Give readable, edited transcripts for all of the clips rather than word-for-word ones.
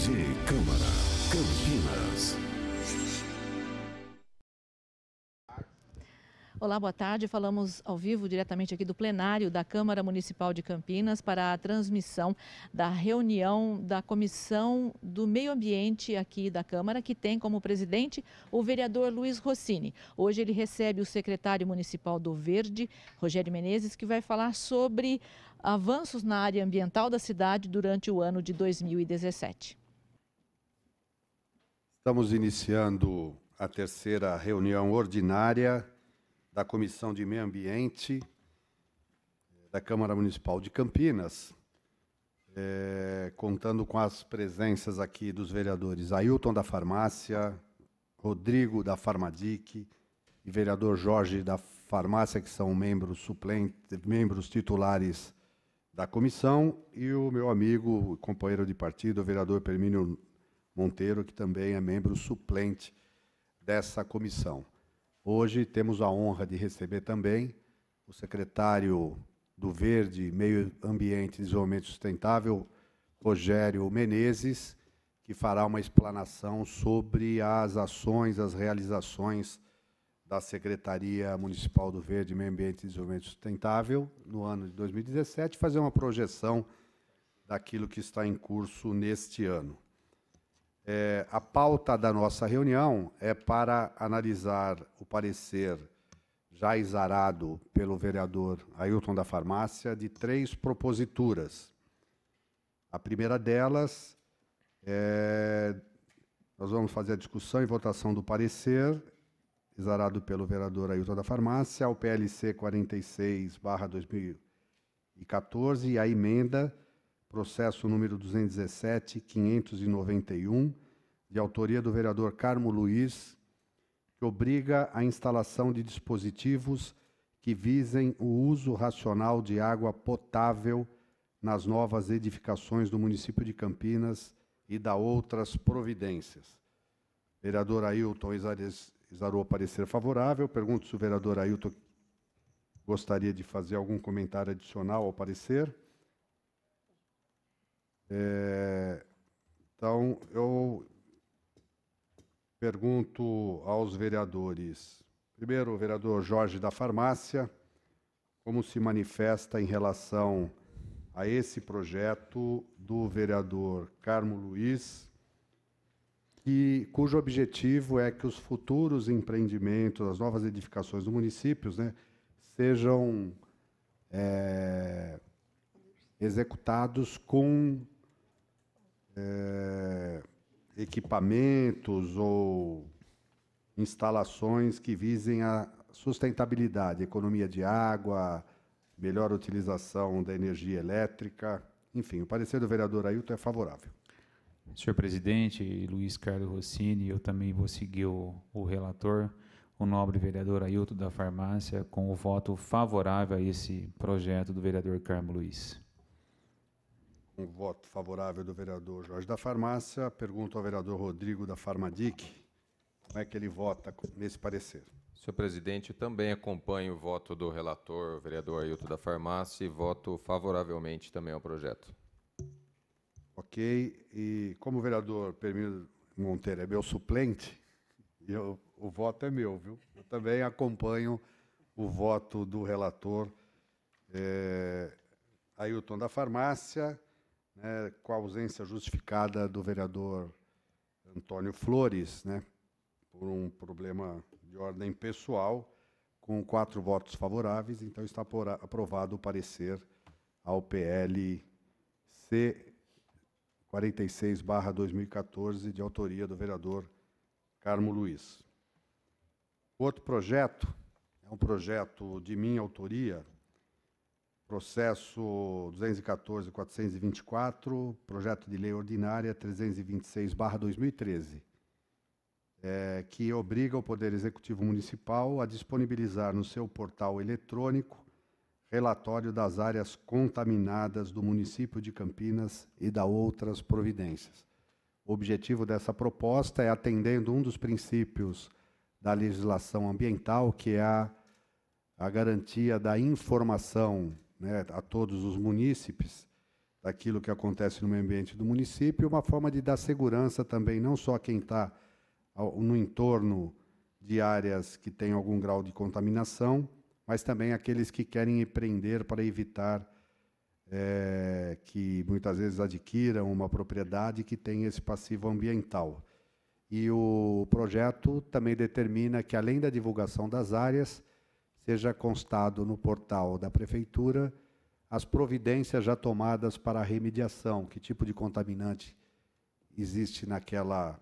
TV Câmara, Campinas. Olá, boa tarde. Falamos ao vivo diretamente aqui do plenário da Câmara Municipal de Campinas para a transmissão da reunião da Comissão do Meio Ambiente aqui da Câmara, que tem como presidente o vereador Luiz Rossini. Hoje ele recebe o secretário municipal do Verde, Rogério Menezes, que vai falar sobre avanços na área ambiental da cidade durante o ano de 2017. Estamos iniciando a terceira reunião ordinária da Comissão de Meio Ambiente da Câmara Municipal de Campinas, contando com as presenças aqui dos vereadores Ailton da Farmácia, Rodrigo da Farmadic e vereador Jorge da Farmácia, que são membros suplentes, membros titulares da comissão, e o meu amigo, companheiro de partido, o vereador Permínio Monteiro, que também é membro suplente dessa comissão. Hoje temos a honra de receber também o secretário do Verde, Meio Ambiente e Desenvolvimento Sustentável, Rogério Menezes, que fará uma explanação sobre as ações, as realizações da Secretaria Municipal do Verde, Meio Ambiente e Desenvolvimento Sustentável no ano de 2017, fazer uma projeção daquilo que está em curso neste ano. A pauta da nossa reunião é para analisar o parecer já exarado pelo vereador Ailton da Farmácia de 3 proposituras. A primeira delas, nós vamos fazer a discussão e votação do parecer exarado pelo vereador Ailton da Farmácia ao PLC 46/2014 e a emenda processo número 217.591, de autoria do vereador Carmo Luiz, que obriga a instalação de dispositivos que visem o uso racional de água potável nas novas edificações do município de Campinas e da outras providências. Vereador Ailton exarou o parecer favorável. Pergunto se o vereador Ailton gostaria de fazer algum comentário adicional ao parecer. Então, eu pergunto aos vereadores, primeiro o vereador Jorge da Farmácia, como se manifesta em relação a esse projeto do vereador Carmo Luiz, cujo objetivo é que os futuros empreendimentos, as novas edificações do município, sejam executados com equipamentos ou instalações que visem a sustentabilidade, economia de água, melhor utilização da energia elétrica. Enfim, o parecer do vereador Ailton é favorável. Senhor presidente, Luiz Carlos Rossini, eu também vou seguir o relator, o nobre vereador Ailton da Farmácia, com o voto favorável a esse projeto do vereador Carmo Luiz. Um voto favorável do vereador Jorge da Farmácia. Pergunto ao vereador Rodrigo da Farmadic como é que ele vota nesse parecer. Senhor presidente, eu também acompanho o voto do relator, o vereador Ailton da Farmácia, e voto favoravelmente também ao projeto. Ok. E como o vereador Permínio Monteiro é meu suplente, o voto é meu, viu? Eu também acompanho o voto do relator Ailton da Farmácia, com a ausência justificada do vereador Antônio Flores, por um problema de ordem pessoal, com 4 votos favoráveis. Então, está aprovado o parecer ao PLC 46/2014, de autoria do vereador Carmo Luiz. O outro projeto é um projeto de minha autoria, processo 214.424, projeto de lei ordinária 326/2013, que obriga o Poder Executivo Municipal a disponibilizar no seu portal eletrônico relatório das áreas contaminadas do município de Campinas e da outras providências. O objetivo dessa proposta é, atendendo um dos princípios da legislação ambiental, que é a garantia da informação a todos os munícipes daquilo que acontece no meio ambiente do município, uma forma de dar segurança também, não só a quem está no entorno de áreas que têm algum grau de contaminação, mas também aqueles que querem empreender para evitar que muitas vezes adquiram uma propriedade que tem esse passivo ambiental. E o projeto também determina que, além da divulgação das áreas, seja constado no portal da Prefeitura as providências já tomadas para a remediação, que tipo de contaminante existe naquela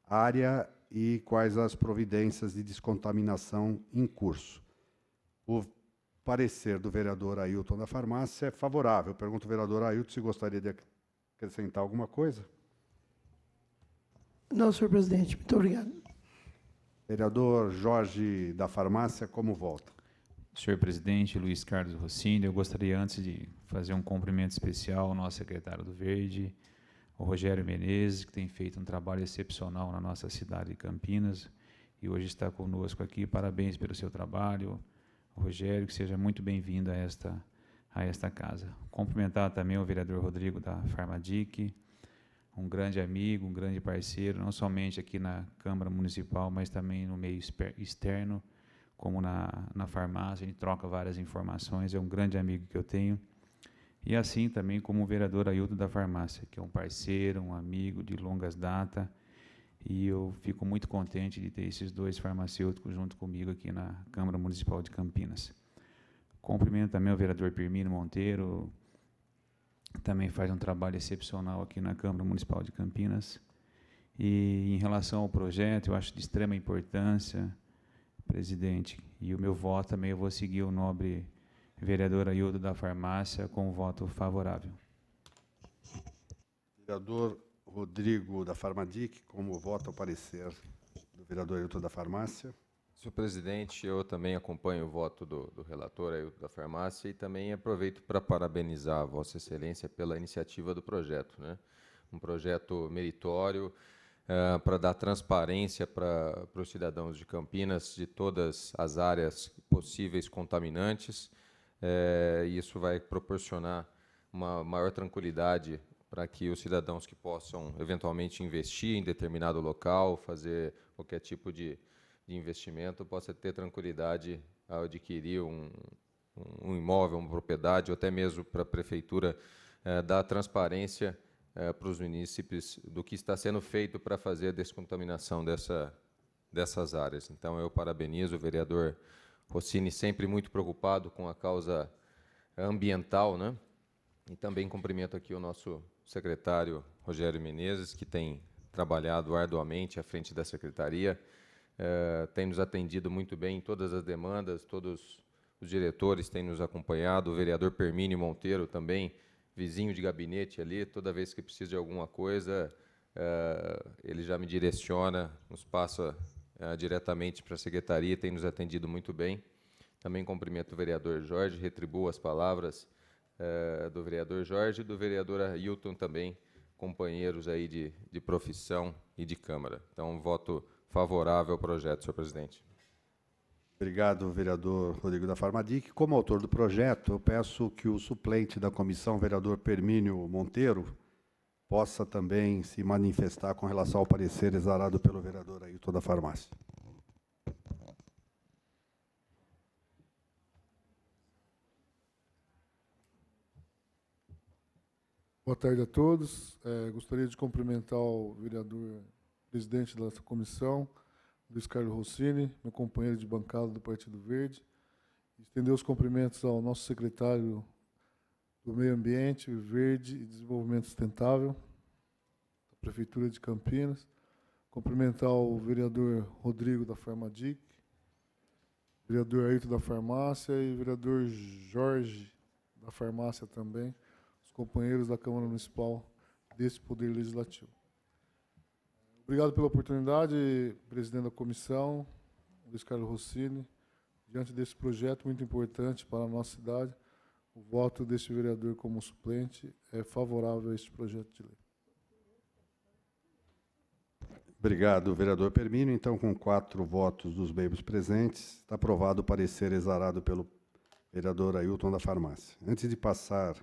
área e quais as providências de descontaminação em curso. O parecer do vereador Ailton da Farmácia é favorável. Pergunto ao vereador Ailton se gostaria de acrescentar alguma coisa. Não, senhor presidente. Muito obrigado. Vereador Jorge da Farmácia, como volta? Senhor presidente, Luiz Carlos Rossini, eu gostaria, antes de fazer um cumprimento especial ao nosso secretário do Verde, o Rogério Menezes, que tem feito um trabalho excepcional na nossa cidade de Campinas e hoje está conosco aqui. Parabéns pelo seu trabalho, Rogério, que seja muito bem-vindo a esta casa. Cumprimentar também o vereador Rodrigo da Farmadic, um grande amigo, um grande parceiro, não somente aqui na Câmara Municipal, mas também no meio externo, como na farmácia. A gente troca várias informações, é um grande amigo que eu tenho. E assim também como o vereador Ailton da Farmácia, que é um parceiro, um amigo de longas datas, e eu fico muito contente de ter esses dois farmacêuticos junto comigo aqui na Câmara Municipal de Campinas. Cumprimento também o vereador Pirmino Monteiro, que também faz um trabalho excepcional aqui na Câmara Municipal de Campinas. E em relação ao projeto, eu acho de extrema importância, presidente, e o meu voto também eu vou seguir o nobre vereador Ailton da Farmácia com um voto favorável. Vereador Rodrigo da Farmadic, como vota o parecer do vereador Ailton da Farmácia? Senhor presidente, eu também acompanho o voto do relator Ailton da Farmácia e também aproveito para parabenizar a Vossa Excelência pela iniciativa do projeto, né? Um projeto meritório, para dar transparência para os cidadãos de Campinas de todas as áreas possíveis contaminantes. Isso vai proporcionar uma maior tranquilidade para que os cidadãos que possam eventualmente investir em determinado local, fazer qualquer tipo de investimento, possa ter tranquilidade ao adquirir um imóvel, uma propriedade, ou até mesmo para a Prefeitura dar transparência para os munícipes do que está sendo feito para fazer a descontaminação dessas áreas. Então, eu parabenizo o vereador Rossini, sempre muito preocupado com a causa ambiental, né? E também cumprimento aqui o nosso secretário Rogério Menezes, que tem trabalhado arduamente à frente da secretaria, tem nos atendido muito bem em todas as demandas, todos os diretores têm nos acompanhado, o vereador Pirmino Monteiro também, vizinho de gabinete ali, toda vez que precisa de alguma coisa, ele já me direciona, nos passa diretamente para a secretaria, tem nos atendido muito bem. Também cumprimento o vereador Jorge, retribuo as palavras do vereador Jorge e do vereador Ailton também, companheiros aí de profissão e de Câmara. Então, voto favorável ao projeto, senhor presidente. Obrigado, vereador Rodrigo da Farmadic. Como autor do projeto, eu peço que o suplente da comissão, vereador Pirmino Monteiro, possa também se manifestar com relação ao parecer exarado pelo vereador Ailton da Farmácia. Boa tarde a todos. Gostaria de cumprimentar o vereador presidente dessa comissão, Luiz Carlos Rossini, meu companheiro de bancada do Partido Verde, estender os cumprimentos ao nosso secretário do Meio Ambiente, Verde e Desenvolvimento Sustentável, da Prefeitura de Campinas, cumprimentar o vereador Rodrigo da Farmadic, vereador Ailton da Farmácia e vereador Jorge da Farmácia também, os companheiros da Câmara Municipal desse Poder Legislativo. Obrigado pela oportunidade, presidente da comissão, Luiz Carlos Rossini. Diante desse projeto muito importante para a nossa cidade, o voto deste vereador como suplente é favorável a este projeto de lei. Obrigado, vereador Pirmino. Então, com 4 votos dos membros presentes, está aprovado o parecer exarado pelo vereador Ailton da Farmácia. Antes de passar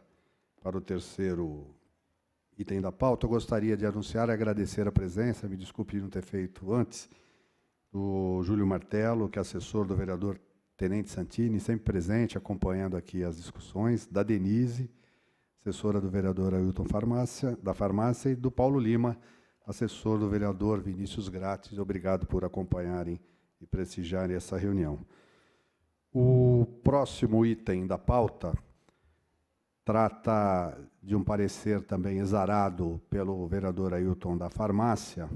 para o terceiro item da pauta, eu gostaria de anunciar e agradecer a presença, me desculpe de não ter feito antes, do Júlio Martello, que é assessor do vereador Tenente Santini, sempre presente, acompanhando aqui as discussões, da Denise, assessora do vereador Ailton da Farmácia, e do Paulo Lima, assessor do vereador Vinícius Grátis. Obrigado por acompanharem e prestigiarem essa reunião. O próximo item da pauta trata de um parecer também exarado pelo vereador Ailton da Farmácia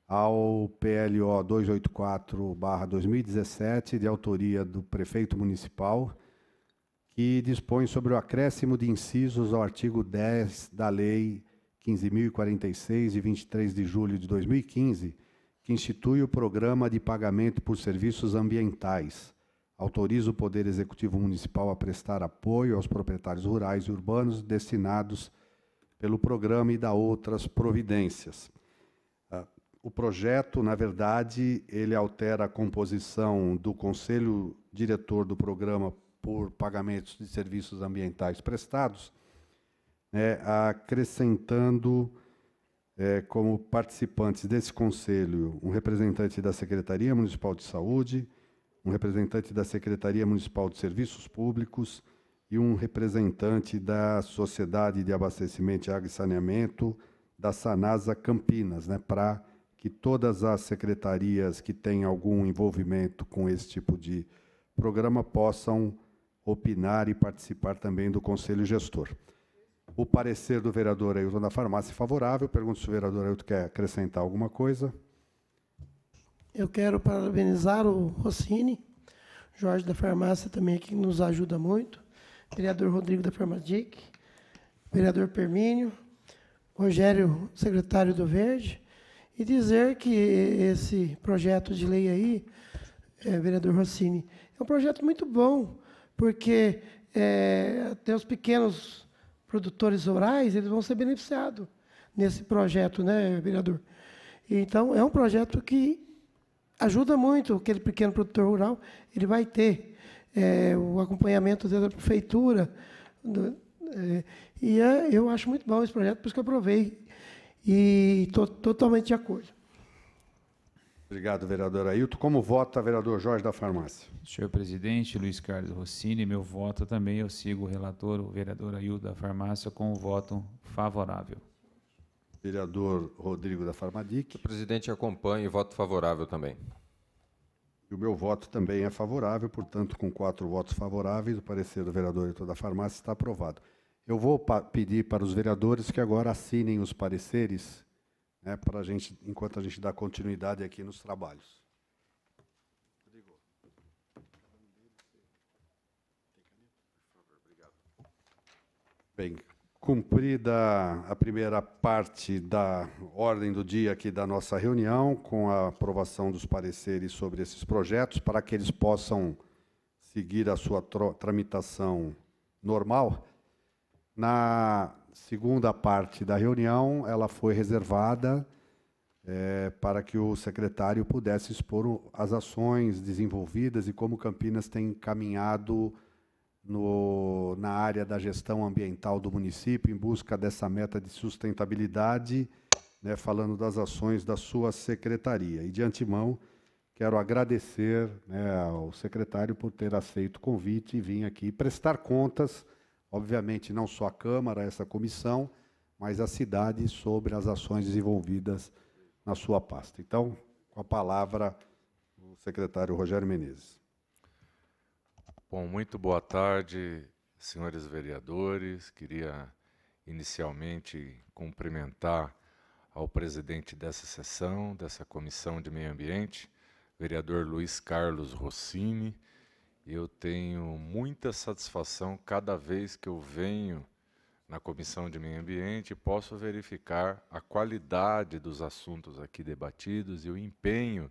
ao PLO 284/2017, de autoria do prefeito municipal, que dispõe sobre o acréscimo de incisos ao artigo 10 da Lei 15.046, de 23 de julho de 2015, que institui o Programa de Pagamento por Serviços Ambientais. Autoriza o Poder Executivo Municipal a prestar apoio aos proprietários rurais e urbanos destinados pelo programa e dá outras providências. O projeto, na verdade, ele altera a composição do Conselho Diretor do Programa por Pagamentos de Serviços Ambientais Prestados, acrescentando como participantes desse conselho um representante da Secretaria Municipal de Saúde, um representante da Secretaria Municipal de Serviços Públicos e um representante da Sociedade de Abastecimento de Água e Saneamento, da Sanasa Campinas, para que todas as secretarias que têm algum envolvimento com esse tipo de programa possam opinar e participar também do Conselho Gestor. O parecer do vereador Ailton da Farmácia é favorável. Pergunto se o vereador Ailton quer acrescentar alguma coisa. Eu quero parabenizar o Rossini, Jorge da Farmácia também, que nos ajuda muito, vereador Rodrigo da Farmadic, vereador Permínio, Rogério, secretário do Verde, e dizer que esse projeto de lei aí, vereador Rossini, é um projeto muito bom, porque até os pequenos produtores rurais, eles vão ser beneficiados nesse projeto, né, vereador? Então, é um projeto que ajuda muito aquele pequeno produtor rural, ele vai ter o acompanhamento da prefeitura, eu acho muito bom esse projeto, por isso que eu aprovei, e estou totalmente de acordo. Obrigado, vereador Ailton. Como vota, vereador Jorge da Farmácia? Senhor presidente, Luiz Carlos Rossini, meu voto também, eu sigo o relator, o vereador Ailton da Farmácia, com o voto favorável. Vereador Rodrigo da Farmadic. O presidente acompanha e voto favorável também. E o meu voto também é favorável, portanto, com 4 votos favoráveis, o parecer do vereador Ailton da Farmácia está aprovado. Eu vou pedir para os vereadores que agora assinem os pareceres, para enquanto a gente dá continuidade aqui nos trabalhos. Bem, cumprida a primeira parte da ordem do dia aqui da nossa reunião, com a aprovação dos pareceres sobre esses projetos, para que eles possam seguir a sua tramitação normal, na segunda parte da reunião, ela foi reservada para que o secretário pudesse expor as ações desenvolvidas e como Campinas tem caminhado na área da gestão ambiental do município em busca dessa meta de sustentabilidade, falando das ações da sua secretaria. E, de antemão, quero agradecer ao secretário por ter aceito o convite e vir aqui prestar contas, obviamente, não só a Câmara, essa comissão, mas a cidade sobre as ações desenvolvidas na sua pasta. Então, com a palavra, o secretário Rogério Menezes. Bom, muito boa tarde, senhores vereadores. Queria, inicialmente, cumprimentar ao presidente dessa sessão, dessa Comissão de Meio Ambiente, vereador Luiz Carlos Rossini. Eu tenho muita satisfação cada vez que eu venho na Comissão de Meio Ambiente e posso verificar a qualidade dos assuntos aqui debatidos e o empenho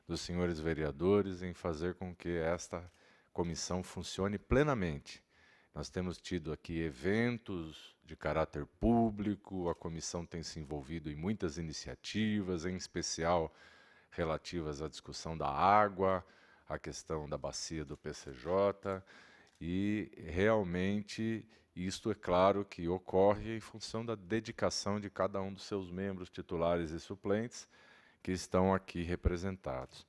dos senhores vereadores em fazer com que esta comissão funcione plenamente. Nós temos tido aqui eventos de caráter público, a comissão tem se envolvido em muitas iniciativas, em especial relativas à discussão da água, a questão da bacia do PCJ, e realmente E isto é claro que ocorre em função da dedicação de cada um dos seus membros titulares e suplentes que estão aqui representados.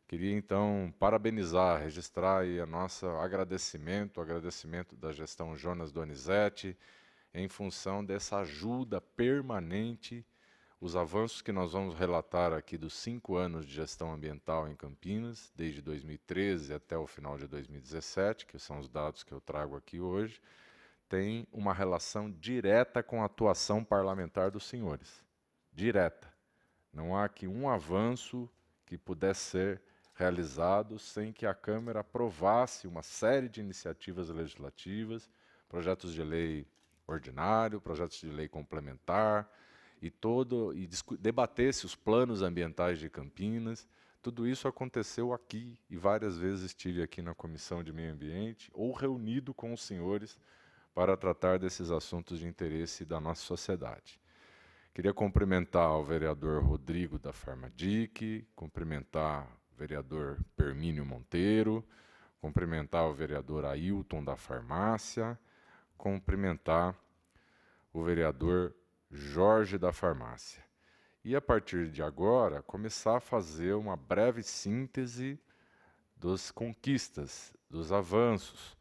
Queria, então, parabenizar, registrar aí o nosso agradecimento, o agradecimento da gestão Jonas Donizete, em função dessa ajuda permanente, os avanços que nós vamos relatar aqui dos 5 anos de gestão ambiental em Campinas, desde 2013 até o final de 2017, que são os dados que eu trago aqui hoje, tem uma relação direta com a atuação parlamentar dos senhores. Direta. Não há aqui um avanço que pudesse ser realizado sem que a Câmara aprovasse uma série de iniciativas legislativas, projetos de lei ordinário, projetos de lei complementar, e debatesse os planos ambientais de Campinas. Tudo isso aconteceu aqui, e várias vezes estive aqui na Comissão de Meio Ambiente, ou reunido com os senhores para tratar desses assuntos de interesse da nossa sociedade. Queria cumprimentar o vereador Rodrigo da Farmadic, cumprimentar o vereador Permínio Monteiro, cumprimentar o vereador Ailton da Farmácia, cumprimentar o vereador Jorge da Farmácia. E, a partir de agora, começar a fazer uma breve síntese das conquistas, dos avanços,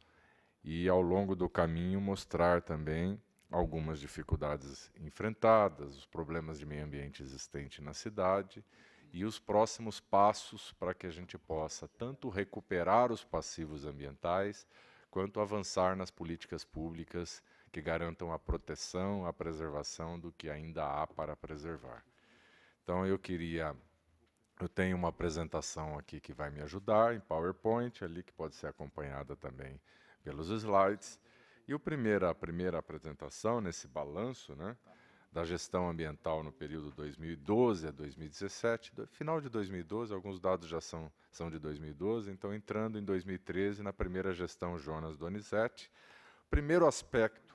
e, ao longo do caminho, mostrar também algumas dificuldades enfrentadas, os problemas de meio ambiente existentes na cidade e os próximos passos para que a gente possa tanto recuperar os passivos ambientais, quanto avançar nas políticas públicas que garantam a proteção, a preservação do que ainda há para preservar. Então, eu tenho uma apresentação aqui que vai me ajudar, em PowerPoint, ali que pode ser acompanhada também pelos slides. E a primeira apresentação, nesse balanço, né, da gestão ambiental no período 2012 a 2017, final de 2012, alguns dados já são de 2012, então entrando em 2013, na primeira gestão Jonas Donizete. O primeiro aspecto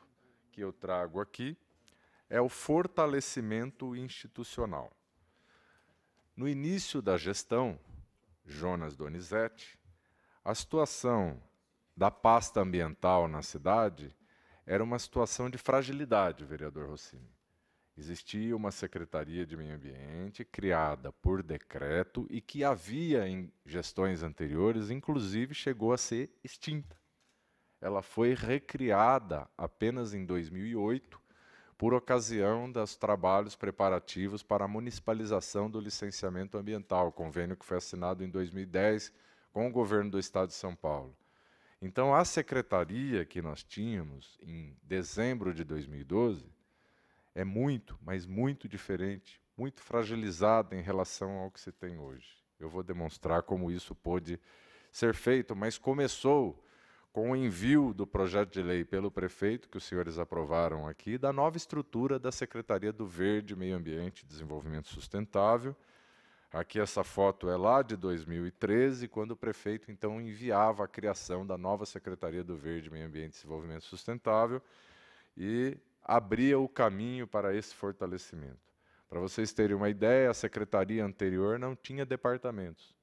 que eu trago aqui é o fortalecimento institucional. No início da gestão Jonas Donizete, a situação da pasta ambiental na cidade era uma situação de fragilidade, vereador Rossini. Existia uma Secretaria de Meio Ambiente criada por decreto e que havia, em gestões anteriores, inclusive chegou a ser extinta. Ela foi recriada apenas em 2008, por ocasião dos trabalhos preparativos para a municipalização do licenciamento ambiental, convênio que foi assinado em 2010 com o governo do Estado de São Paulo. Então, a secretaria que nós tínhamos em dezembro de 2012 é muito, mas muito diferente, muito fragilizada em relação ao que se tem hoje. Eu vou demonstrar como isso pôde ser feito, mas começou com o envio do projeto de lei pelo prefeito, que os senhores aprovaram aqui, da nova estrutura da Secretaria do Verde, Meio Ambiente e Desenvolvimento Sustentável. Aqui essa foto é lá de 2013, quando o prefeito, então, enviava a criação da nova Secretaria do Verde, Meio Ambiente e Desenvolvimento Sustentável e abria o caminho para esse fortalecimento. Para vocês terem uma ideia, a secretaria anterior não tinha departamentos.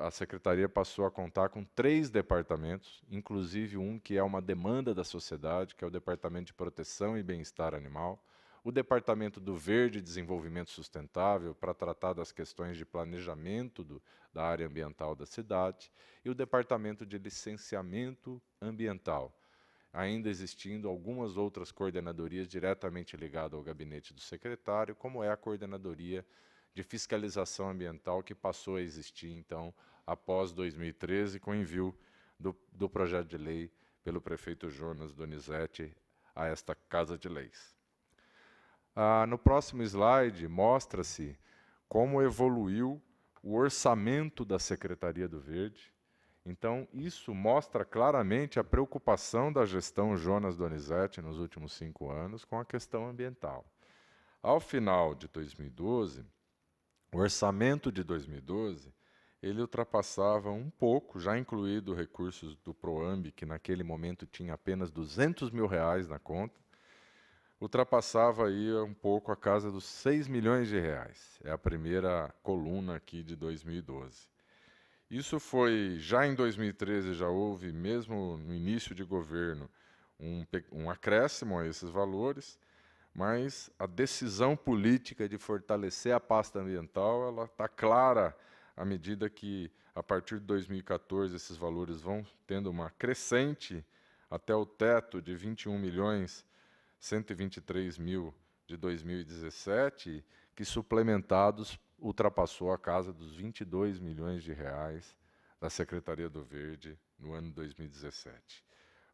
A secretaria passou a contar com 3 departamentos, inclusive um que é uma demanda da sociedade, que é o Departamento de Proteção e Bem-Estar Animal, o Departamento do Verde e Desenvolvimento Sustentável, para tratar das questões de planejamento da área ambiental da cidade, e o Departamento de Licenciamento Ambiental, ainda existindo algumas outras coordenadorias diretamente ligadas ao gabinete do secretário, como é a Coordenadoria de Fiscalização Ambiental, que passou a existir, então, após 2013, com o envio do projeto de lei pelo prefeito Jonas Donizete a esta Casa de Leis. No próximo slide, mostra-se como evoluiu o orçamento da Secretaria do Verde. Então, isso mostra claramente a preocupação da gestão Jonas Donizete nos últimos 5 anos com a questão ambiental. Ao final de 2012, o orçamento de 2012, ele ultrapassava um pouco, já incluído recursos do PROAMB, que naquele momento tinha apenas R$200 mil na conta, ultrapassava aí um pouco a casa dos R$6 milhões. É a primeira coluna aqui de 2012. Isso foi, já em 2013, já houve, mesmo no início de governo, um acréscimo a esses valores, mas a decisão política de fortalecer a pasta ambiental ela está clara à medida que, a partir de 2014, esses valores vão tendo uma crescente até o teto de 21.123.000 de 2017, que suplementados ultrapassou a casa dos 22 milhões de reais da Secretaria do Verde no ano 2017.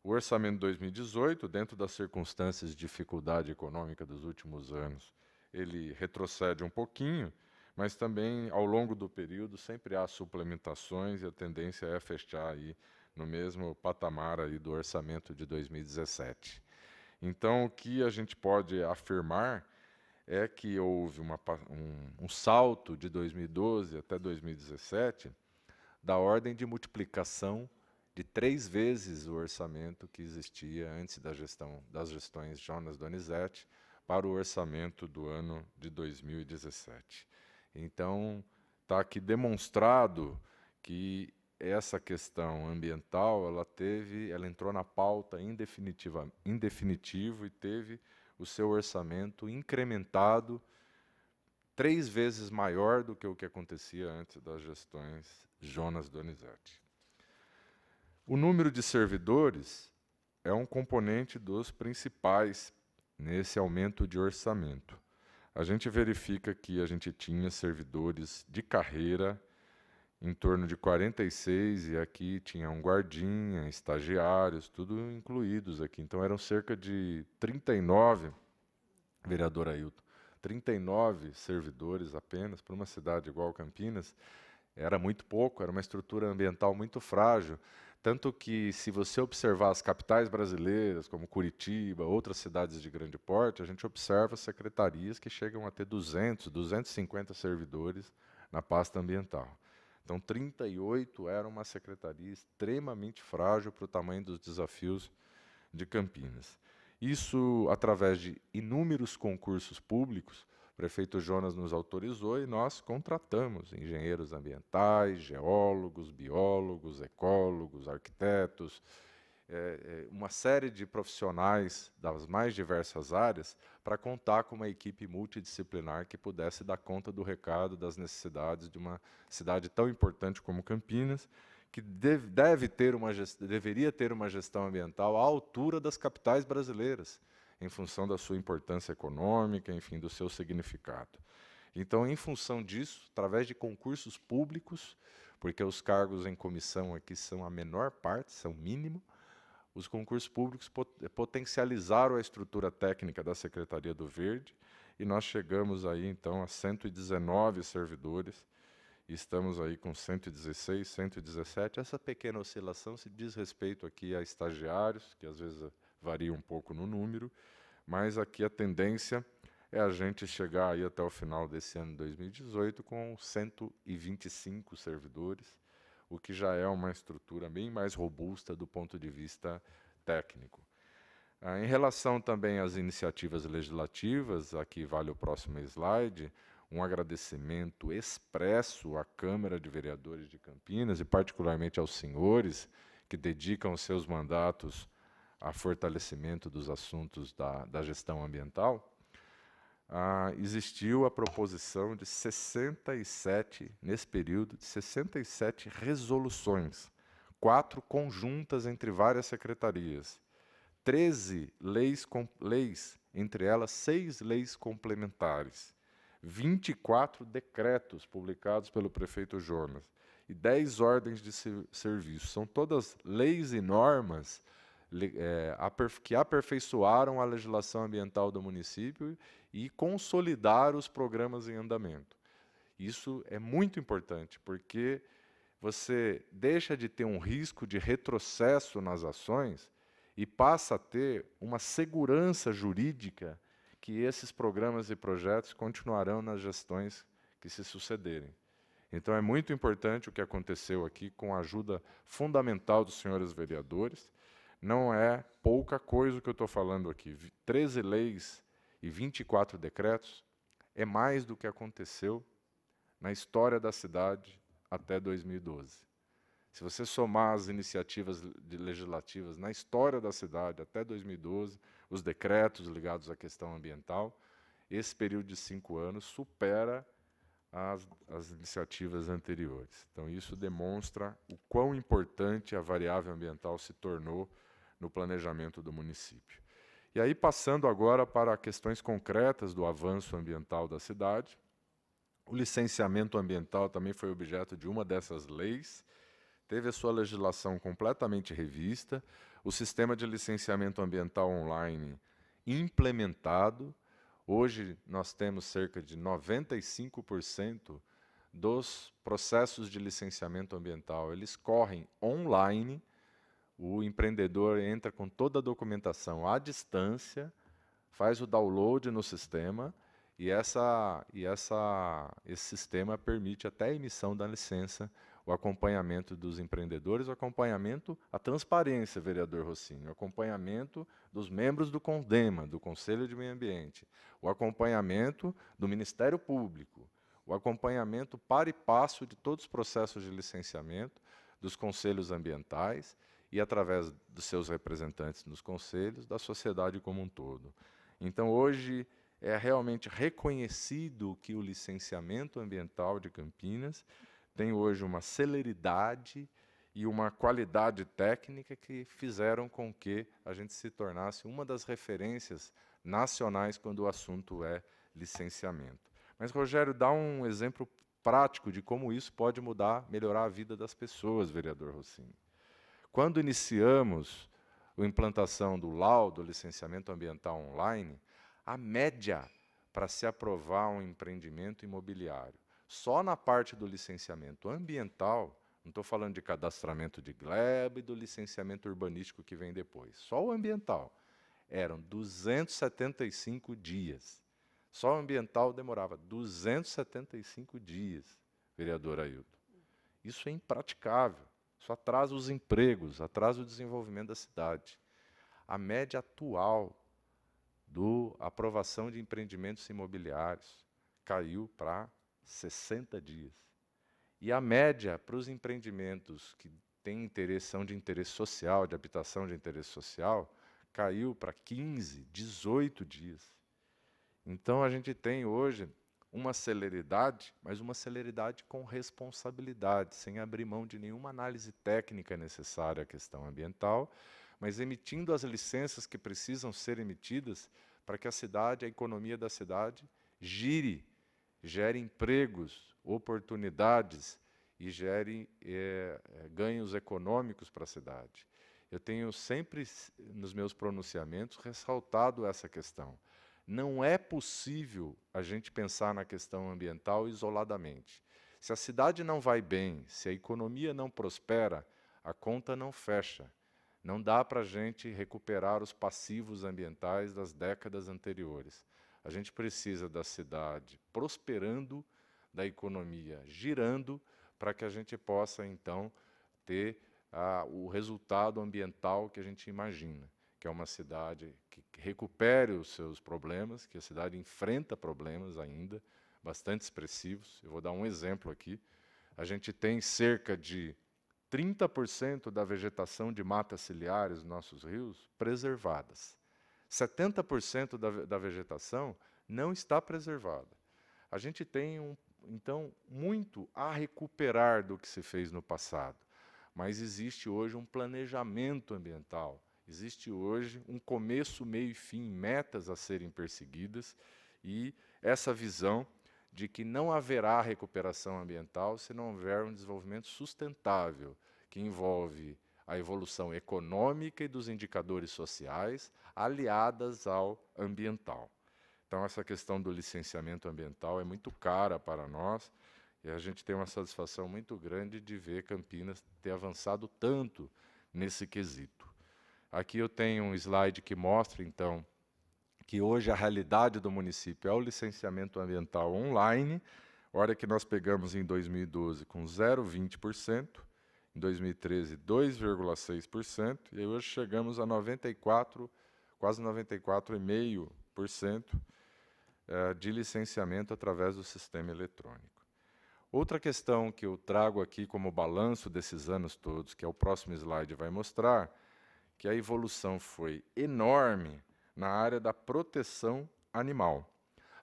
O orçamento de 2018, dentro das circunstâncias de dificuldade econômica dos últimos anos, ele retrocede um pouquinho, mas também, ao longo do período, sempre há suplementações e a tendência é fechar aí no mesmo patamar aí do orçamento de 2017. Então, o que a gente pode afirmar é que houve um salto de 2012 até 2017 da ordem de multiplicação de 3 vezes o orçamento que existia antes das gestões Jonas Donizete para o orçamento do ano de 2017. Então, está aqui demonstrado que essa questão ambiental ela entrou na pauta em definitivo e teve o seu orçamento incrementado 3 vezes maior do que o que acontecia antes das gestões Jonas Donizete. O número de servidores é um componente dos principais nesse aumento de orçamento. A gente verifica que a gente tinha servidores de carreira em torno de 46, e aqui tinha um guardinha, estagiários, tudo incluídos aqui. Então eram cerca de 39, vereador Ailton, 39 servidores apenas, para uma cidade igual Campinas, era muito pouco, era uma estrutura ambiental muito frágil. Tanto que, se você observar as capitais brasileiras, como Curitiba, outras cidades de grande porte, a gente observa secretarias que chegam a ter 200, 250 servidores na pasta ambiental. Então, 38 era uma secretaria extremamente frágil para o tamanho dos desafios de Campinas. Isso, através de inúmeros concursos públicos, o prefeito Jonas nos autorizou e nós contratamos engenheiros ambientais, geólogos, biólogos, ecólogos, arquitetos, uma série de profissionais das mais diversas áreas para contar com uma equipe multidisciplinar que pudesse dar conta do recado, das necessidades de uma cidade tão importante como Campinas, que deveria ter uma gestão ambiental à altura das capitais brasileiras, em função da sua importância econômica, enfim, do seu significado. Então, em função disso, através de concursos públicos, porque os cargos em comissão aqui são a menor parte, são mínimo, os concursos públicos potencializaram a estrutura técnica da Secretaria do Verde, e nós chegamos aí, então, a 119 servidores, e estamos aí com 116, 117. Essa pequena oscilação se diz respeito aqui a estagiários, que às vezes varia um pouco no número, mas aqui a tendência é a gente chegar aí até o final desse ano de 2018 com 125 servidores, o que já é uma estrutura bem mais robusta do ponto de vista técnico. Em relação também às iniciativas legislativas, aqui vale o próximo slide, um agradecimento expresso à Câmara de Vereadores de Campinas e particularmente aos senhores que dedicam os seus mandatos a fortalecimento dos assuntos da gestão ambiental. Existiu a proposição de 67, nesse período, de 67 resoluções, 4 conjuntas entre várias secretarias, 13 leis, entre elas 6 leis complementares, 24 decretos publicados pelo prefeito Jonas e 10 ordens de serviço. São todas leis e normas que aperfeiçoaram a legislação ambiental do município e consolidaram os programas em andamento. Isso é muito importante, porque você deixa de ter um risco de retrocesso nas ações e passa a ter uma segurança jurídica que esses programas e projetos continuarão nas gestões que se sucederem. Então, é muito importante o que aconteceu aqui, com a ajuda fundamental dos senhores vereadores. Não é pouca coisa o que eu estou falando aqui. 13 leis e 24 decretos é mais do que aconteceu na história da cidade até 2012. Se você somar as iniciativas legislativas na história da cidade até 2012, os decretos ligados à questão ambiental, esse período de 5 anos supera as iniciativas anteriores. Então, isso demonstra o quão importante a variável ambiental se tornou no planejamento do município. E aí, passando agora para questões concretas do avanço ambiental da cidade, o licenciamento ambiental também foi objeto de uma dessas leis, teve a sua legislação completamente revista, o sistema de licenciamento ambiental online implementado. Hoje nós temos cerca de 95% dos processos de licenciamento ambiental, eles correm online. O empreendedor entra com toda a documentação à distância, faz o download no sistema e esse sistema permite até a emissão da licença, o acompanhamento dos empreendedores, o acompanhamento, a transparência, vereador Rossini, o acompanhamento dos membros do CONDEMA, do Conselho de Meio Ambiente, o acompanhamento do Ministério Público, o acompanhamento par e passo de todos os processos de licenciamento, dos conselhos ambientais e, através dos seus representantes nos conselhos, da sociedade como um todo. Então, hoje, é realmente reconhecido que o licenciamento ambiental de Campinas tem hoje uma celeridade e uma qualidade técnica que fizeram com que a gente se tornasse uma das referências nacionais quando o assunto é licenciamento. Mas, Rogério, dá um exemplo prático de como isso pode mudar, melhorar a vida das pessoas, vereador Rossini. Quando iniciamos a implantação do laudo, licenciamento ambiental online, a média para se aprovar um empreendimento imobiliário, só na parte do licenciamento ambiental, não estou falando de cadastramento de gleba e do licenciamento urbanístico que vem depois, só o ambiental, eram 275 dias. Só o ambiental demorava 275 dias, vereador Ailton. Isso é impraticável, isso atrasa os empregos, atrasa o desenvolvimento da cidade. A média atual da aprovação de empreendimentos imobiliários caiu para 60 dias. E a média para os empreendimentos que têm interesse, são de interesse social, de habitação de interesse social, caiu para 15, 18 dias. Então, a gente tem hoje uma celeridade, mas uma celeridade com responsabilidade, sem abrir mão de nenhuma análise técnica necessária à questão ambiental, mas emitindo as licenças que precisam ser emitidas para que a cidade, a economia da cidade, gere empregos, oportunidades e gere ganhos econômicos para a cidade. Eu tenho sempre, nos meus pronunciamentos, ressaltado essa questão. Não é possível a gente pensar na questão ambiental isoladamente. Se a cidade não vai bem, se a economia não prospera, a conta não fecha. Não dá para a gente recuperar os passivos ambientais das décadas anteriores. A gente precisa da cidade prosperando, da economia girando, para que a gente possa, então, ter o resultado ambiental que a gente imagina, que é uma cidade que recupere os seus problemas, que a cidade enfrenta problemas ainda, bastante expressivos. Eu vou dar um exemplo aqui. A gente tem cerca de 30% da vegetação de matas ciliares nos nossos rios preservadas. 70% da vegetação não está preservada. A gente tem, então, muito a recuperar do que se fez no passado. Mas existe hoje um planejamento ambiental, existe hoje um começo, meio e fim, metas a serem perseguidas, e essa visão de que não haverá recuperação ambiental se não houver um desenvolvimento sustentável, que envolve a evolução econômica e dos indicadores sociais aliadas ao ambiental. Então, essa questão do licenciamento ambiental é muito cara para nós, e a gente tem uma satisfação muito grande de ver Campinas ter avançado tanto nesse quesito. Aqui eu tenho um slide que mostra, então, que hoje a realidade do município é o licenciamento ambiental online. Olha que nós pegamos em 2012 com 0,20%, em 2013 2,6%, e hoje chegamos a 94, quase 94,5% de licenciamento através do sistema eletrônico. Outra questão que eu trago aqui como balanço desses anos todos, que é o próximo slide vai mostrar, que a evolução foi enorme na área da proteção animal.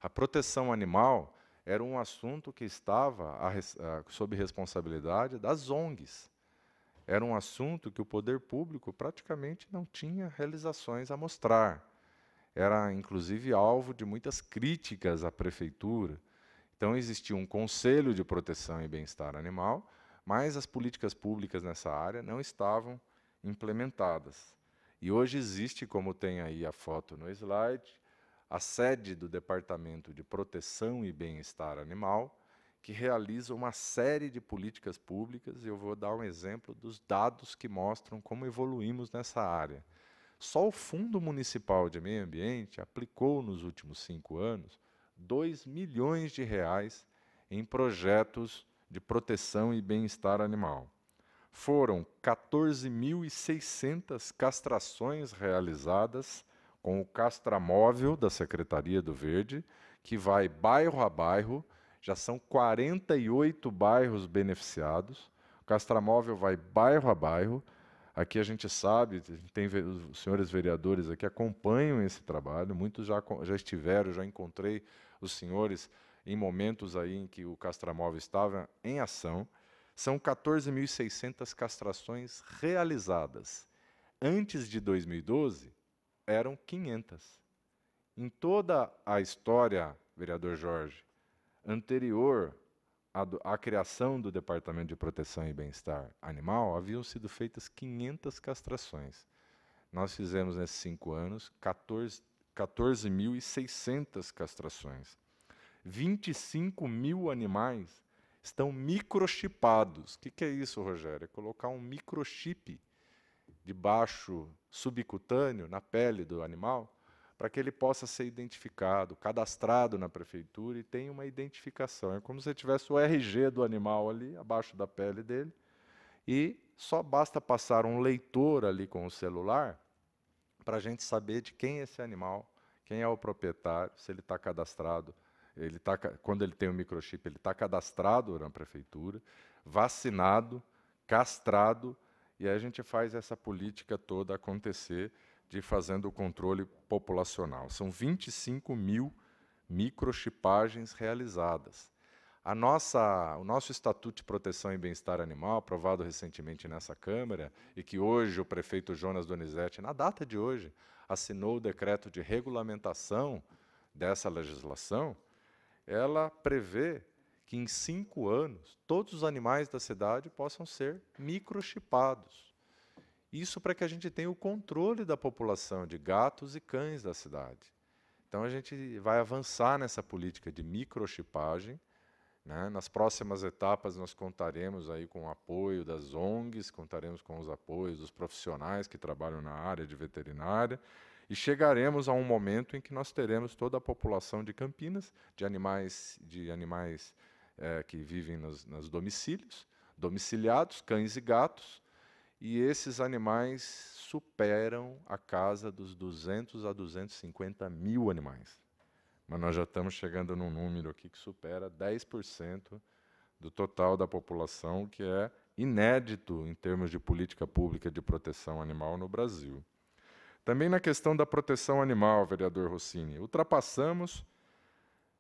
A proteção animal era um assunto que estava sob responsabilidade das ONGs. Era um assunto que o poder público praticamente não tinha realizações a mostrar. Era, inclusive, alvo de muitas críticas à prefeitura. Então, existia um Conselho de Proteção e Bem-Estar Animal, mas as políticas públicas nessa área não estavam implementadas. E hoje existe, como tem aí a foto no slide, a sede do Departamento de Proteção e Bem-Estar Animal, que realiza uma série de políticas públicas, e eu vou dar um exemplo dos dados que mostram como evoluímos nessa área. Só o Fundo Municipal de Meio Ambiente aplicou, nos últimos 5 anos, 2 milhões de reais em projetos de proteção e bem-estar animal. Foram 14.600 castrações realizadas com o castramóvel da Secretaria do Verde, que vai bairro a bairro, já são 48 bairros beneficiados. O castramóvel vai bairro a bairro. Aqui a gente sabe, tem os senhores vereadores aqui acompanham esse trabalho, muitos já estiveram, já encontrei os senhores em momentos aí em que o castramóvel estava em ação. São 14.600 castrações realizadas. Antes de 2012, eram 500. Em toda a história, vereador Jorge, anterior à criação do Departamento de Proteção e Bem-Estar Animal, haviam sido feitas 500 castrações. Nós fizemos, nesses 5 anos, 14.600 castrações. 25 mil animais estão microchipados. O que é isso, Rogério? É colocar um microchip debaixo subcutâneo, na pele do animal, para que ele possa ser identificado, cadastrado na prefeitura e tenha uma identificação. É como se tivesse o RG do animal ali, abaixo da pele dele, e só basta passar um leitor ali com o celular para a gente saber de quem é esse animal, quem é o proprietário, se ele está cadastrado. Quando ele tem o microchip, ele está cadastrado na prefeitura, vacinado, castrado, e aí a gente faz essa política toda acontecer, de fazendo o controle populacional. São 25 mil microchipagens realizadas. O nosso Estatuto de Proteção e Bem-Estar Animal, aprovado recentemente nessa Câmara, e que hoje o prefeito Jonas Donizete, na data de hoje, assinou o decreto de regulamentação dessa legislação, ela prevê que em 5 anos todos os animais da cidade possam ser microchipados. Isso para que a gente tenha o controle da população de gatos e cães da cidade. Então, a gente vai avançar nessa política de microchipagem, né? Nas próximas etapas, nós contaremos aí com o apoio das ONGs, contaremos com os apoios dos profissionais que trabalham na área de veterinária, e chegaremos a um momento em que nós teremos toda a população de Campinas, de animais que vivem nos domicílios, domiciliados, cães e gatos, e esses animais superam a casa dos 200 a 250 mil animais. Mas nós já estamos chegando num número aqui que supera 10% do total da população, que é inédito em termos de política pública de proteção animal no Brasil. Também na questão da proteção animal, vereador Rossini, ultrapassamos,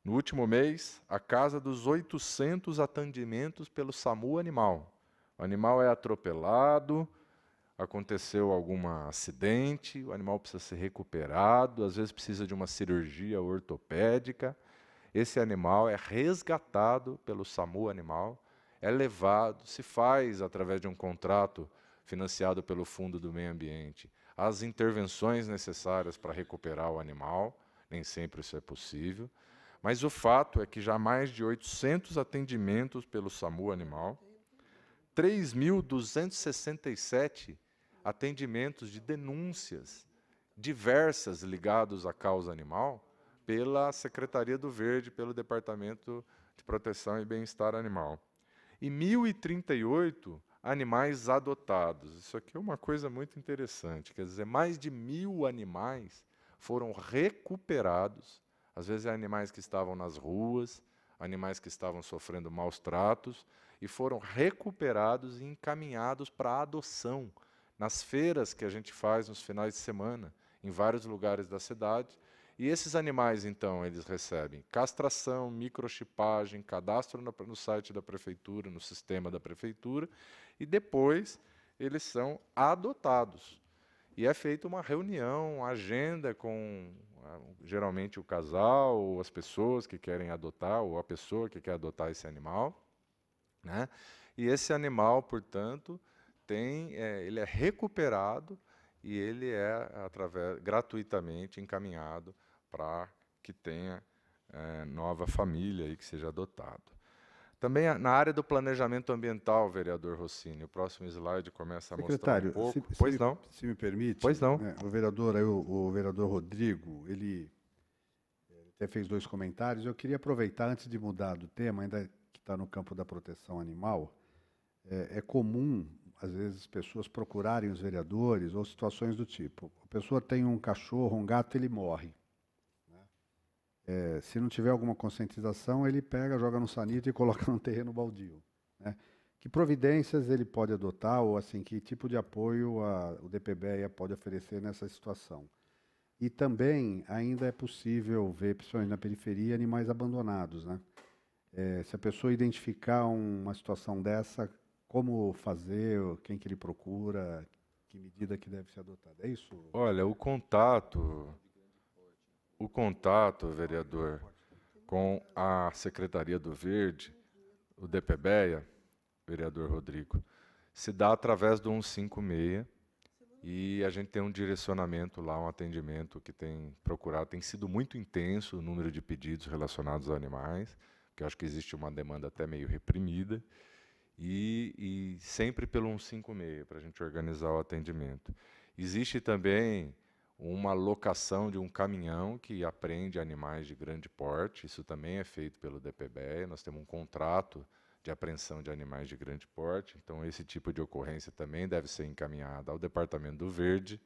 no último mês, a casa dos 800 atendimentos pelo SAMU Animal. O animal é atropelado, aconteceu algum acidente, o animal precisa ser recuperado, às vezes precisa de uma cirurgia ortopédica. Esse animal é resgatado pelo SAMU Animal, é levado, se faz através de um contrato financiado pelo Fundo do Meio Ambiente, as intervenções necessárias para recuperar o animal, nem sempre isso é possível, mas o fato é que já mais de 800 atendimentos pelo SAMU Animal, 3.267 atendimentos de denúncias diversas ligados à causa animal pela Secretaria do Verde, pelo Departamento de Proteção e Bem-Estar Animal. E 1.038 animais adotados. Isso aqui é uma coisa muito interessante, quer dizer, mais de 1.000 animais foram recuperados, às vezes animais que estavam nas ruas, animais que estavam sofrendo maus tratos, e foram recuperados e encaminhados para adoção nas feiras que a gente faz nos finais de semana, em vários lugares da cidade. E esses animais, então, eles recebem castração, microchipagem, cadastro no site da prefeitura, no sistema da prefeitura, e depois eles são adotados. E é feita uma reunião, agenda com, geralmente, o casal, ou as pessoas que querem adotar, ou a pessoa que quer adotar esse animal, né? E esse animal, portanto, ele é recuperado e ele é gratuitamente encaminhado para que tenha nova família e que seja adotado. Também na área do planejamento ambiental, vereador Rossini, o próximo slide começa a mostrar um pouco. Se me permite, pois não. O vereador Rodrigo, ele até fez 2 comentários. Eu queria aproveitar, antes de mudar do tema, ainda que está no campo da proteção animal, é comum, às vezes, pessoas procurarem os vereadores ou situações do tipo. A pessoa tem um cachorro, um gato, ele morre. Se não tiver alguma conscientização, ele pega, joga no sanito e coloca num terreno baldio, né? Que providências ele pode adotar, ou assim, que tipo de apoio o DPBEA pode oferecer nessa situação? E também ainda é possível ver, principalmente na periferia, animais abandonados, né? Se a pessoa identificar uma situação dessa, como fazer, quem que ele procura, que medida que deve ser adotada? É isso? Olha, o contato, vereador, com a Secretaria do Verde, o DPBEA, vereador Rodrigo, se dá através do 156, e a gente tem um direcionamento lá, um atendimento que tem sido muito intenso o número de pedidos relacionados aos animais, que eu acho que existe uma demanda até meio reprimida, e sempre pelo 156, para a gente organizar o atendimento. Existe também uma locação de um caminhão que apreende animais de grande porte, isso também é feito pelo DPBEA, nós temos um contrato de apreensão de animais de grande porte, então esse tipo de ocorrência também deve ser encaminhada ao Departamento do Verde,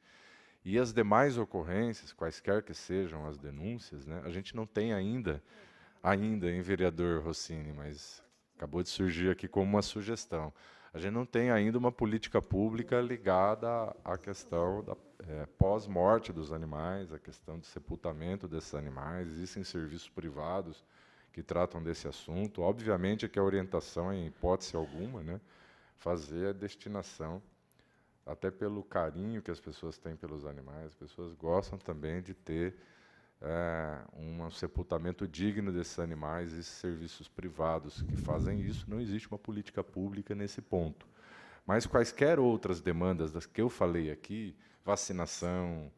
e as demais ocorrências, quaisquer que sejam as denúncias, né, a gente não tem ainda, hein, vereador Rossini, mas acabou de surgir aqui como uma sugestão, a gente não tem ainda uma política pública ligada à questão da pós-morte dos animais, a questão do sepultamento desses animais. Existem serviços privados que tratam desse assunto. Obviamente que a orientação, em hipótese alguma, né, fazer a destinação, até pelo carinho que as pessoas têm pelos animais, as pessoas gostam também de ter um sepultamento digno desses animais, esses serviços privados que fazem isso. Não existe uma política pública nesse ponto. Mas quaisquer outras demandas das que eu falei aqui, vacinação,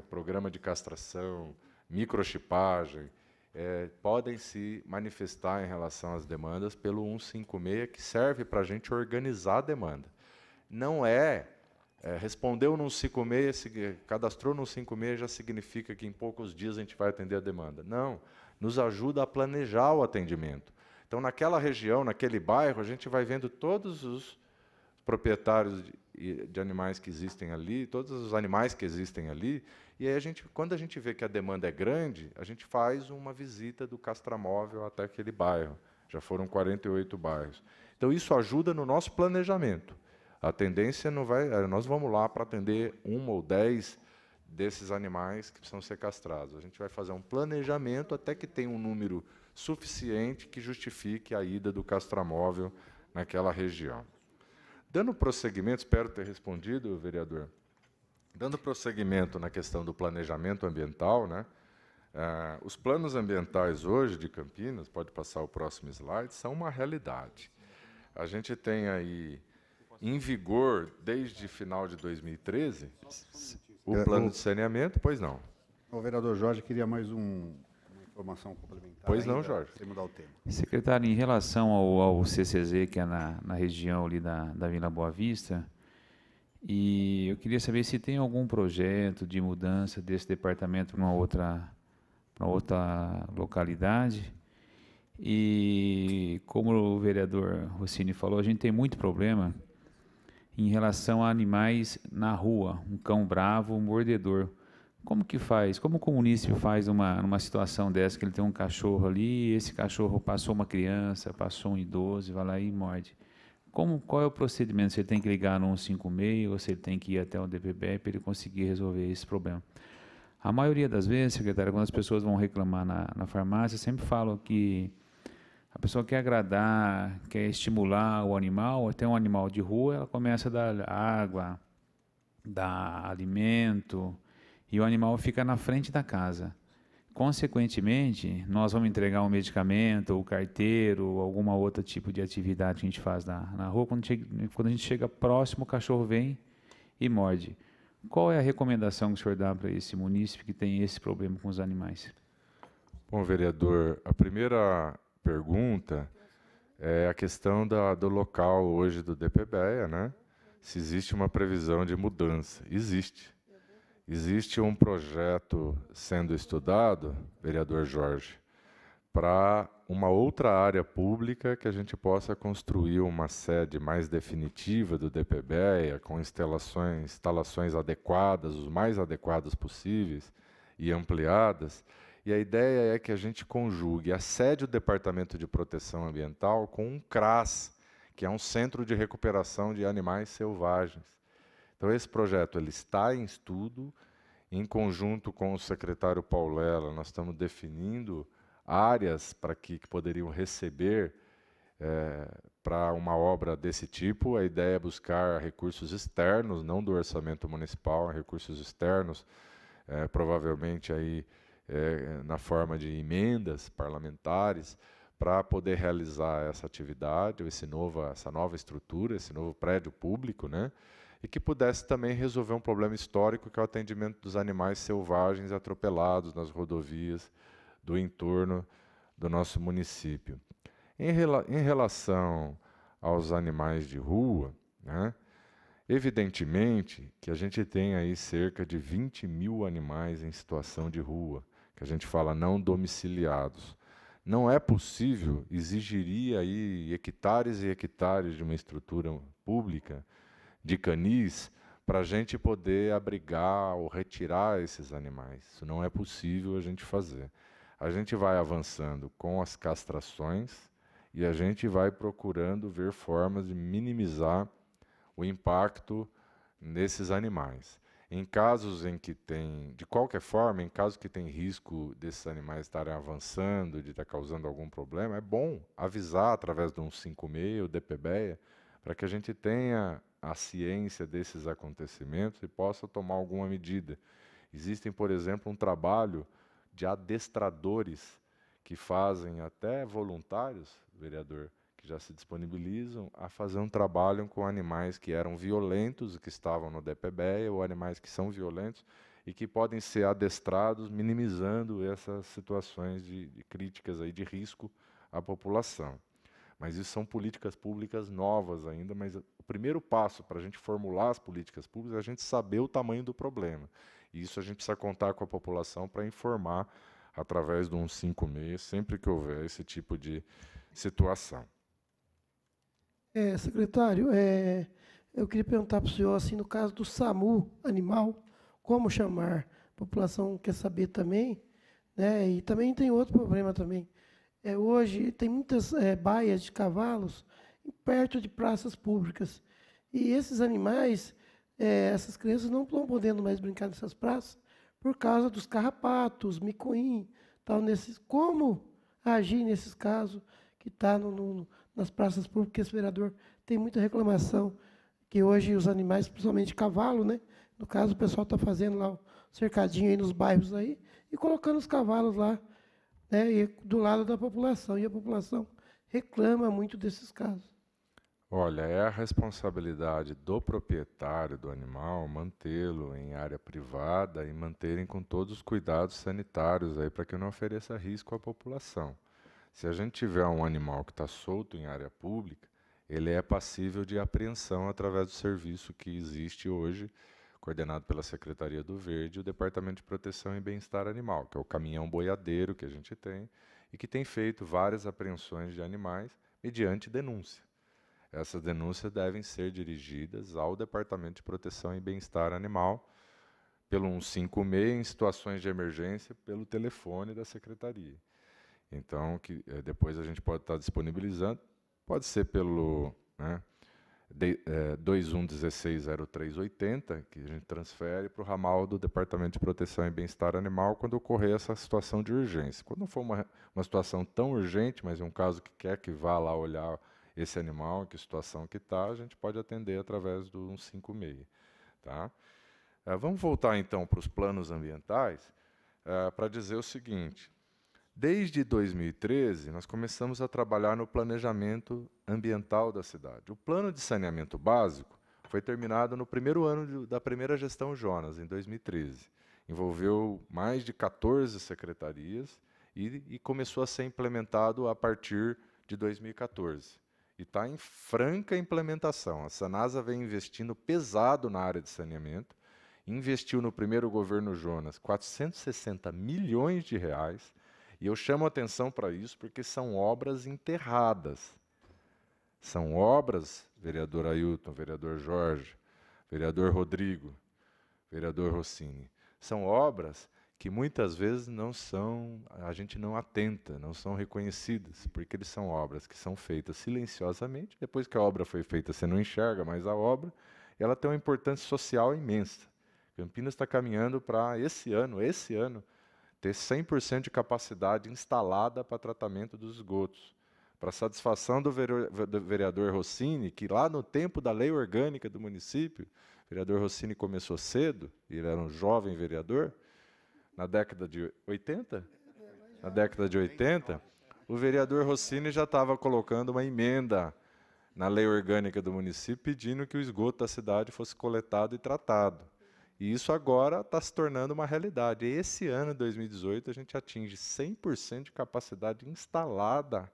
programa de castração, microchipagem, podem se manifestar em relação às demandas pelo 156, que serve para a gente organizar a demanda. Não respondeu no 156, cadastrou no 156, já significa que em poucos dias a gente vai atender a demanda. Não, nos ajuda a planejar o atendimento. Então, naquela região, naquele bairro, a gente vai vendo todos os proprietários de animais que existem ali, todos os animais que existem ali, e aí quando a gente vê que a demanda é grande, a gente faz uma visita do castramóvel até aquele bairro. Já foram 48 bairros. Então, isso ajuda no nosso planejamento. A tendência não vai... Nós vamos lá para atender 1 ou 10 desses animais que precisam ser castrados. A gente vai fazer um planejamento até que tenha um número suficiente que justifique a ida do castramóvel naquela região. Dando prosseguimento, espero ter respondido, vereador. Dando prosseguimento na questão do planejamento ambiental, né? Os planos ambientais hoje de Campinas, pode passar o próximo slide, são uma realidade. A gente tem aí, em vigor, desde final de 2013, o plano de saneamento, pois não. O vereador Jorge queria mais uma informação complementar. Pois não, Jorge. Sem mudar o tema. Secretário, em relação ao CCZ, que é na região ali da Vila Boa Vista, e eu queria saber se tem algum projeto de mudança desse departamento para uma outra localidade. E, como o vereador Rossini falou, a gente tem muito problema em relação a animais na rua, um cão bravo, um mordedor. Como que faz? Como o munícipe faz numa situação dessa, que ele tem um cachorro ali, e esse cachorro passou uma criança, passou um idoso, vai lá e morde? Qual é o procedimento? Se ele tem que ligar no 156 ou se ele tem que ir até o DPB para ele conseguir resolver esse problema? A maioria das vezes, secretário, quando as pessoas vão reclamar na farmácia, sempre falam que a pessoa quer agradar, quer estimular o animal, até um animal de rua, ela começa a dar água, dar alimento, e o animal fica na frente da casa. Consequentemente, nós vamos entregar um medicamento, ou carteiro, ou alguma outra tipo de atividade que a gente faz na rua. Quando a gente chega próximo, o cachorro vem e morde. Qual é a recomendação que o senhor dá para esse munícipe que tem esse problema com os animais? Bom, vereador, a primeira pergunta é a questão do local hoje do DPBEA, né? Se existe uma previsão de mudança. Existe. Existe um projeto sendo estudado, vereador Jorge, para uma outra área pública que a gente possa construir uma sede mais definitiva do DPBEA, com instalações adequadas, os mais adequadas possíveis e ampliadas. E a ideia é que a gente conjugue a sede do Departamento de Proteção Ambiental com um CRAS, que é um Centro de Recuperação de Animais Selvagens. Então, esse projeto ele está em estudo. Em conjunto com o secretário Paulela, nós estamos definindo áreas para que poderiam receber para uma obra desse tipo. A ideia é buscar recursos externos, não do orçamento municipal, recursos externos, provavelmente aí, na forma de emendas parlamentares, para poder realizar essa atividade, essa nova estrutura, esse novo prédio público, né? E que pudesse também resolver um problema histórico, que é o atendimento dos animais selvagens atropelados nas rodovias do entorno do nosso município. Em relação aos animais de rua, né, evidentemente que a gente tem aí cerca de 20 mil animais em situação de rua, que a gente fala não domiciliados. Não é possível, exigiria aí hectares e hectares de uma estrutura pública de canis para a gente poder abrigar ou retirar esses animais. Isso não é possível a gente fazer. A gente vai avançando com as castrações e a gente vai procurando ver formas de minimizar o impacto nesses animais. Em casos em que tem, de qualquer forma, em casos que tem risco desses animais estarem avançando, de estar causando algum problema, é bom avisar através de um 156, o DPBEA, para que a gente tenha a ciência desses acontecimentos e possa tomar alguma medida. Existem, por exemplo, um trabalho de adestradores que fazem, até voluntários, vereador, que já se disponibilizam a fazer um trabalho com animais que eram violentos, que estavam no DPBEA, ou animais que são violentos e que podem ser adestrados, minimizando essas situações de críticas aí de risco à população. Mas isso são políticas públicas novas ainda, mas o primeiro passo para a gente formular as políticas públicas é a gente saber o tamanho do problema. E isso a gente precisa contar com a população para informar através do 156, sempre que houver esse tipo de situação. Secretário, eu queria perguntar para o senhor, assim, no caso do SAMU animal, como chamar? A população quer saber também, né? E também tem outro problema também. Hoje tem muitas baias de cavalos perto de praças públicas. E esses animais, essas crianças não estão podendo mais brincar nessas praças por causa dos carrapatos, micoim, tal. Como agir nesses casos que está nas praças públicas? Esse vereador tem muita reclamação que hoje os animais, principalmente cavalo, né? No caso, o pessoal está fazendo lá o cercadinho aí nos bairros aí e colocando os cavalos lá, né, e do lado da população. E a população reclama muito desses casos. Olha, é a responsabilidade do proprietário do animal mantê-lo em área privada e manterem com todos os cuidados sanitários aí para que não ofereça risco à população. Se a gente tiver um animal que está solto em área pública, ele é passível de apreensão através do serviço que existe hoje, coordenado pela Secretaria do Verde, o Departamento de Proteção e Bem-Estar Animal, que é o caminhão boiadeiro que a gente tem, e que tem feito várias apreensões de animais mediante denúncia. Essas denúncias devem ser dirigidas ao Departamento de Proteção e Bem-Estar Animal pelo 156 em situações de emergência pelo telefone da secretaria. Então, depois a gente pode estar disponibilizando, pode ser pelo 21160380, que a gente transfere para o ramal do Departamento de Proteção e Bem-Estar Animal quando ocorrer essa situação de urgência. Quando não for uma situação tão urgente, mas é um caso que quer que vá lá olhar esse animal, que situação que está, a gente pode atender através do 156. Tá? Vamos voltar, então, para os planos ambientais, para dizer o seguinte. Desde 2013, nós começamos a trabalhar no planejamento ambiental da cidade. O plano de saneamento básico foi terminado no primeiro ano da primeira gestão Jonas, em 2013. Envolveu mais de 14 secretarias e começou a ser implementado a partir de 2014. E está em franca implementação. A Sanasa vem investindo pesado na área de saneamento, investiu no primeiro governo Jonas 460 milhões de reais, e eu chamo a atenção para isso porque são obras enterradas. São obras, vereador Ailton, vereador Jorge, vereador Rodrigo, vereador Rossini, são obras que muitas vezes a gente não atenta, não são reconhecidas, porque eles são obras que são feitas silenciosamente. Depois que a obra foi feita, você não enxerga mais a obra, e ela tem uma importância social imensa. Campinas está caminhando para esse ano, ter 100% de capacidade instalada para tratamento dos esgotos. Para satisfação do vereador Rossini, que lá no tempo da lei orgânica do município, o vereador Rossini começou cedo, ele era um jovem vereador, na década de 80? Na década de 80, o vereador Rossini já estava colocando uma emenda na lei orgânica do município pedindo que o esgoto da cidade fosse coletado e tratado. E isso agora está se tornando uma realidade. Esse ano, 2018, a gente atinge 100% de capacidade instalada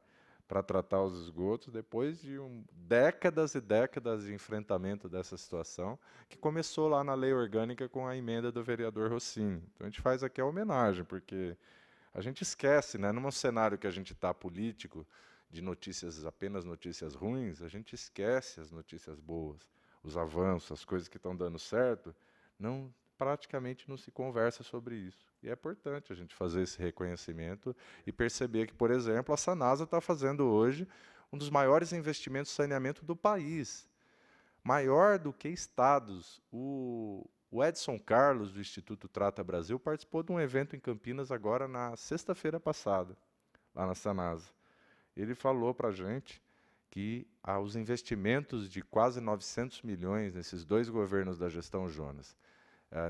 para tratar os esgotos, depois de décadas e décadas de enfrentamento dessa situação, que começou lá na lei orgânica com a emenda do vereador Rossini. Então, a gente faz aqui a homenagem, porque a gente esquece, né, num cenário que a gente está político, de notícias, apenas notícias ruins, a gente esquece as notícias boas, os avanços, as coisas que estão dando certo. Praticamente não se conversa sobre isso. E é importante a gente fazer esse reconhecimento e perceber que, por exemplo, a Sanasa está fazendo hoje um dos maiores investimentos de saneamento do país. Maior do que estados. O Edson Carlos, do Instituto Trata Brasil, participou de um evento em Campinas agora na sexta-feira passada, lá na Sanasa. Ele falou para a gente que os investimentos de quase 900 milhões nesses dois governos da gestão Jonas,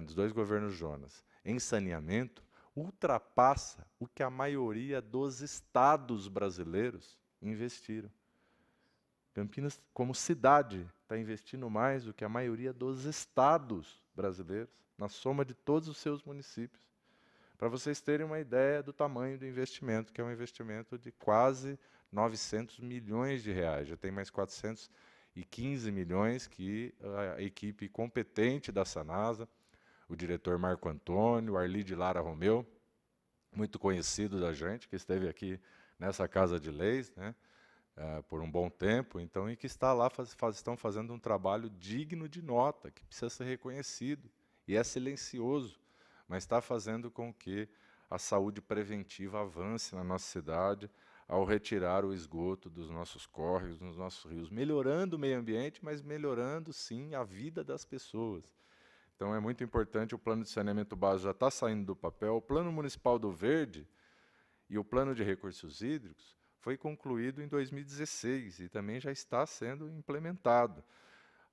dos dois governos Jonas, em saneamento, ultrapassa o que a maioria dos estados brasileiros investiram. Campinas, como cidade, está investindo mais do que a maioria dos estados brasileiros, na soma de todos os seus municípios. Para vocês terem uma ideia do tamanho do investimento, que é um investimento de quase 900 milhões de reais. Já tem mais 415 milhões que a equipe competente da Sanasa, o diretor Marco Antônio, o Arlide Lara Romeu, muito conhecido da gente, que esteve aqui nessa Casa de Leis, né, por um bom tempo, então, e que está lá, estão fazendo um trabalho digno de nota, que precisa ser reconhecido, e é silencioso, mas está fazendo com que a saúde preventiva avance na nossa cidade, ao retirar o esgoto dos nossos córregos, dos nossos rios, melhorando o meio ambiente, mas melhorando, sim, a vida das pessoas. Então, é muito importante, o plano de saneamento básico já está saindo do papel, o plano municipal do Verde e o plano de recursos hídricos foi concluído em 2016 e também já está sendo implementado.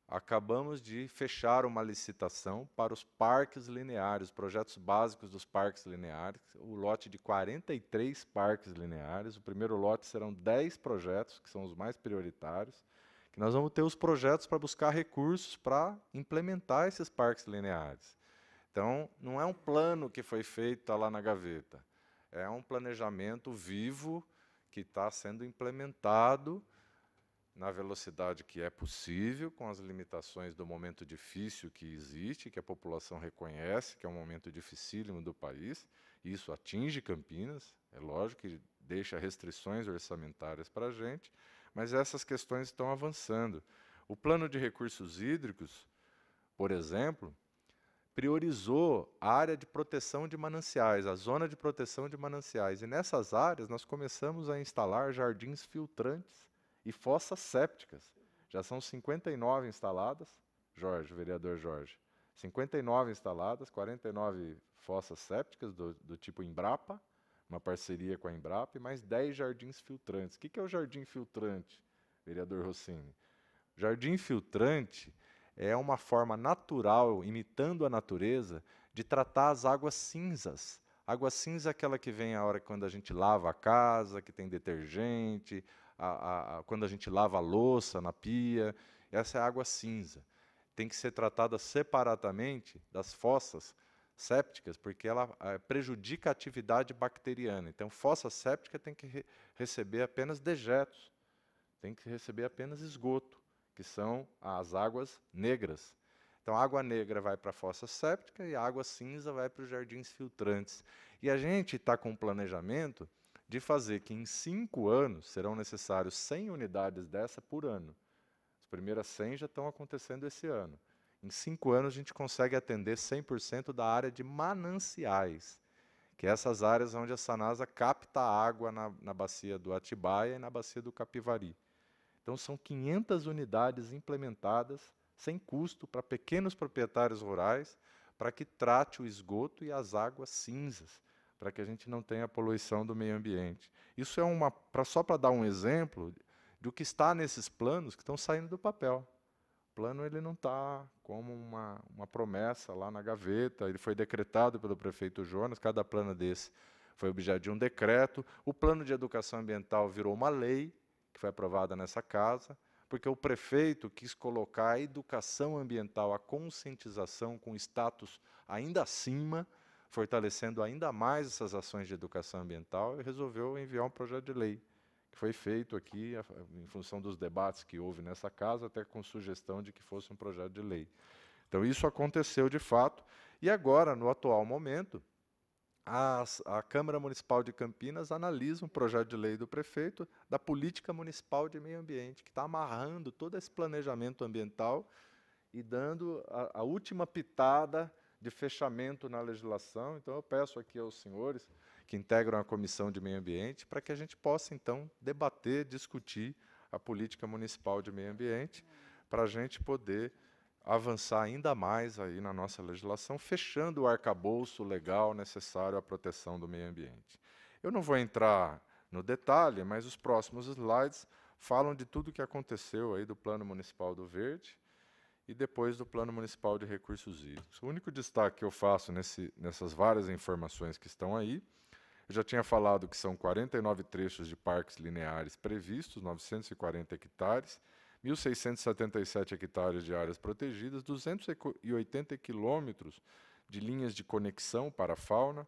Acabamos de fechar uma licitação para os parques lineares, projetos básicos dos parques lineares, o lote de 43 parques lineares. O primeiro lote serão 10 projetos, que são os mais prioritários, que nós vamos ter os projetos para buscar recursos para implementar esses parques lineares. Então, não é um plano que foi feito, está lá na gaveta, é um planejamento vivo que está sendo implementado na velocidade que é possível, com as limitações do momento difícil que existe, que a população reconhece, que é um momento dificílimo do país, e isso atinge Campinas, é lógico que deixa restrições orçamentárias para a gente, mas essas questões estão avançando. O plano de recursos hídricos, por exemplo, priorizou a área de proteção de mananciais, a zona de proteção de mananciais. E nessas áreas nós começamos a instalar jardins filtrantes e fossas sépticas. Já são 59 instaladas, vereador Jorge, 59 instaladas, 49 fossas sépticas do tipo Embrapa, uma parceria com a Embrapa, e mais 10 jardins filtrantes. O que é o jardim filtrante, vereador Rossini? Jardim filtrante é uma forma natural, imitando a natureza, de tratar as águas cinzas. Água cinza é aquela que vem a hora quando a gente lava a casa, que tem detergente, quando a gente lava a louça na pia. Essa é a água cinza. Tem que ser tratada separadamente das fossas sépticas, porque ela prejudica a atividade bacteriana. Então, fossa séptica tem que receber apenas dejetos, tem que receber apenas esgoto, que são as águas negras. Então, a água negra vai para a fossa séptica e a água cinza vai para os jardins filtrantes. E a gente está com um planejamento de fazer que em 5 anos serão necessários 100 unidades dessa por ano. As primeiras 100 já estão acontecendo esse ano. Em 5 anos, a gente consegue atender 100% da área de mananciais, que é essas áreas onde a Sanasa capta a água na bacia do Atibaia e na bacia do Capivari. Então, são 500 unidades implementadas, sem custo, para pequenos proprietários rurais, para que trate o esgoto e as águas cinzas, para que a gente não tenha poluição do meio ambiente. Isso é só para dar um exemplo do que está nesses planos que estão saindo do papel. O plano ele não está como uma promessa lá na gaveta, ele foi decretado pelo prefeito Jonas, cada plano desse foi objeto de um decreto. O plano de educação ambiental virou uma lei, que foi aprovada nessa casa, porque o prefeito quis colocar a educação ambiental, a conscientização com status ainda acima, fortalecendo ainda mais essas ações de educação ambiental, e resolveu enviar um projeto de lei, que foi feito aqui, em função dos debates que houve nessa casa, até com sugestão de que fosse um projeto de lei. Então, isso aconteceu de fato, e agora, no atual momento, a Câmara Municipal de Campinas analisa um projeto de lei do prefeito da Política Municipal de Meio Ambiente, que está amarrando todo esse planejamento ambiental e dando a última pitada de fechamento na legislação. Então, eu peço aqui aos senhores que integram a Comissão de Meio Ambiente para que a gente possa, então, debater, discutir a Política Municipal de Meio Ambiente, para a gente poder avançar ainda mais aí na nossa legislação, fechando o arcabouço legal necessário à proteção do meio ambiente. Eu não vou entrar no detalhe, mas os próximos slides falam de tudo o que aconteceu aí do Plano Municipal do Verde e depois do Plano Municipal de Recursos Hídricos. O único destaque que eu faço nessas várias informações que estão aí, eu já tinha falado que são 49 trechos de parques lineares previstos, 940 hectares, 1.677 hectares de áreas protegidas, 280 quilômetros de linhas de conexão para a fauna,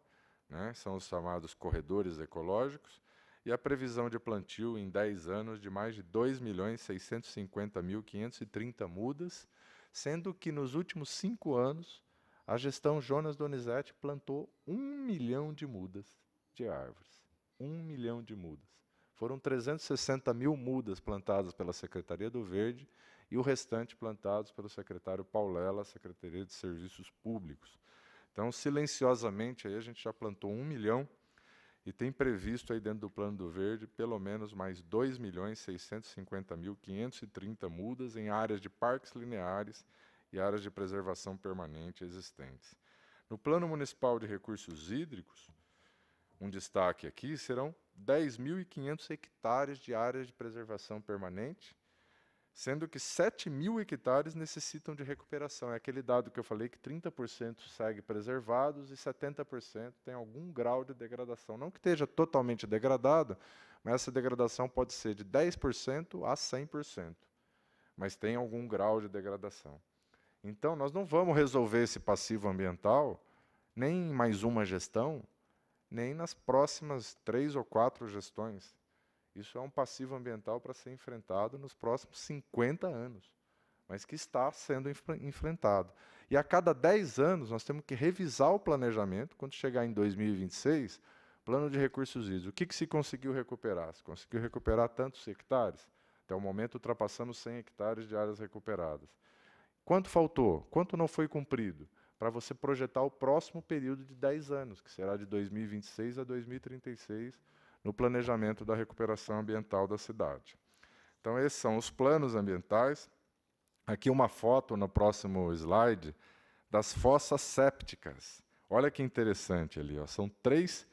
né, são os chamados corredores ecológicos, e a previsão de plantio em 10 anos de mais de 2.650.530 mudas, sendo que nos últimos 5 anos a gestão Jonas Donizete plantou 1 milhão de mudas de árvores. 1 milhão de mudas. Foram 360 mil mudas plantadas pela Secretaria do Verde e o restante plantados pelo secretário Paulela, Secretaria de Serviços Públicos. Então, silenciosamente, aí a gente já plantou 1 milhão e tem previsto aí dentro do Plano do Verde pelo menos mais 2.650.530 mudas em áreas de parques lineares e áreas de preservação permanente existentes. No Plano Municipal de Recursos Hídricos, um destaque aqui serão 10.500 hectares de áreas de preservação permanente, sendo que 7.000 hectares necessitam de recuperação. É aquele dado que eu falei que 30% segue preservados e 70% tem algum grau de degradação. Não que esteja totalmente degradado, mas essa degradação pode ser de 10% a 100%, mas tem algum grau de degradação. Então, nós não vamos resolver esse passivo ambiental nem em mais uma gestão, nem nas próximas 3 ou 4 gestões. Isso é um passivo ambiental para ser enfrentado nos próximos 50 anos, mas que está sendo enfrentado. E a cada 10 anos nós temos que revisar o planejamento. Quando chegar em 2026, plano de recursos hídricos, o que se conseguiu recuperar? Se conseguiu recuperar tantos hectares? Até o momento ultrapassamos 100 hectares de áreas recuperadas. Quanto faltou? Quanto não foi cumprido? para você projetar o próximo período de 10 anos, que será de 2026 a 2036, no planejamento da recuperação ambiental da cidade. Então, esses são os planos ambientais. Aqui uma foto, no próximo slide, das fossas sépticas. Olha que interessante ali, ó. São três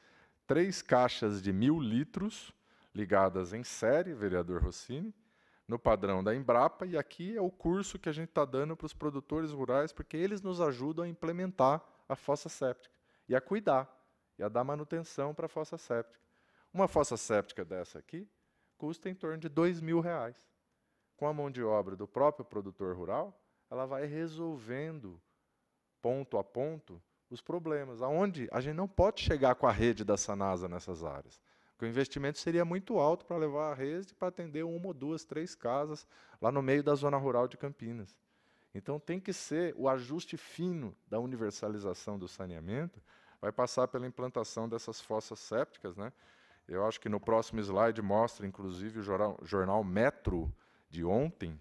caixas de 1.000 litros ligadas em série, vereador Rossini, no padrão da Embrapa, e aqui é o curso que a gente está dando para os produtores rurais, porque eles nos ajudam a implementar a fossa séptica, e a cuidar, e a dar manutenção para a fossa séptica. Uma fossa séptica dessa aqui custa em torno de R$2.000. Com a mão de obra do próprio produtor rural, ela vai resolvendo, ponto a ponto, os problemas, aonde a gente não pode chegar com a rede da Sanasa nessas áreas. Porque o investimento seria muito alto para levar a rede para atender 1, 2, 3 casas lá no meio da zona rural de Campinas. Então tem que ser o ajuste fino da universalização do saneamento, vai passar pela implantação dessas fossas sépticas, né? Eu acho que no próximo slide mostra, inclusive, o jornal Metro de ontem,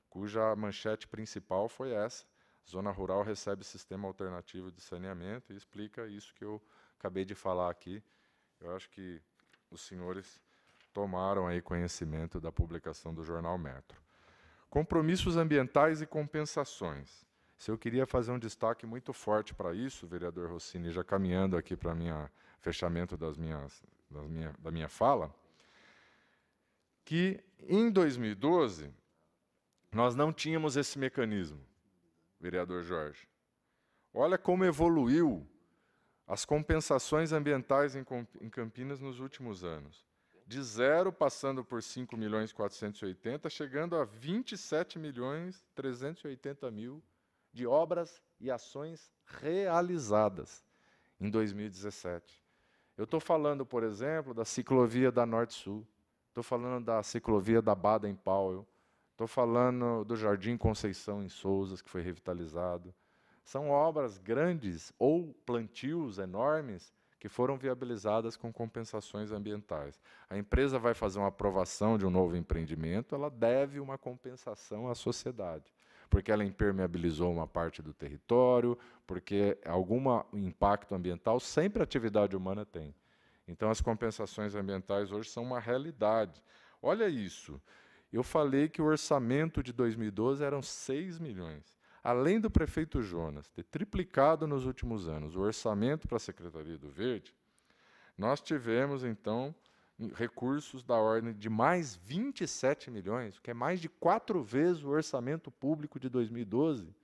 cuja manchete principal foi essa: Zona Rural recebe sistema alternativo de saneamento, e explica isso que eu acabei de falar aqui. Eu acho que os senhores tomaram aí conhecimento da publicação do jornal Metro. Compromissos ambientais e compensações. Se eu queria fazer um destaque muito forte para isso, vereador Rossini, já caminhando aqui para o fechamento da minha fala, que em 2012 nós não tínhamos esse mecanismo, vereador Jorge. Olha como evoluiu as compensações ambientais em Campinas nos últimos anos. De 0, passando por 5.480.000, chegando a 27.380.000 de obras e ações realizadas em 2017. Eu estou falando, por exemplo, da ciclovia da Norte-Sul, estou falando da ciclovia da Baden-Powell, estou falando do Jardim Conceição em Souzas, que foi revitalizado. São obras grandes ou plantios enormes que foram viabilizadas com compensações ambientais. A empresa vai fazer uma aprovação de um novo empreendimento, ela deve uma compensação à sociedade, porque ela impermeabilizou uma parte do território, porque algum impacto ambiental sempre a atividade humana tem. Então, as compensações ambientais hoje são uma realidade. Olha isso, eu falei que o orçamento de 2012 eram 6 milhões. Além do prefeito Jonas ter triplicado nos últimos anos o orçamento para a Secretaria do Verde, nós tivemos, então, recursos da ordem de mais 27 milhões, que é mais de 4 vezes o orçamento público de 2012,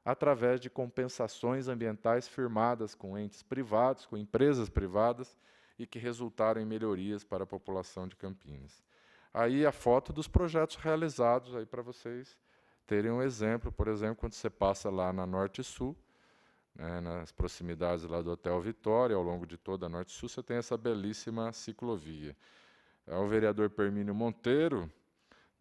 através de compensações ambientais firmadas com entes privados, com empresas privadas, e que resultaram em melhorias para a população de Campinas. Aí a foto dos projetos realizados, aí para vocês terem um exemplo, por exemplo, quando você passa lá na Norte Sul, né, nas proximidades lá do Hotel Vitória, ao longo de toda a Norte Sul, você tem essa belíssima ciclovia. O vereador Permínio Monteiro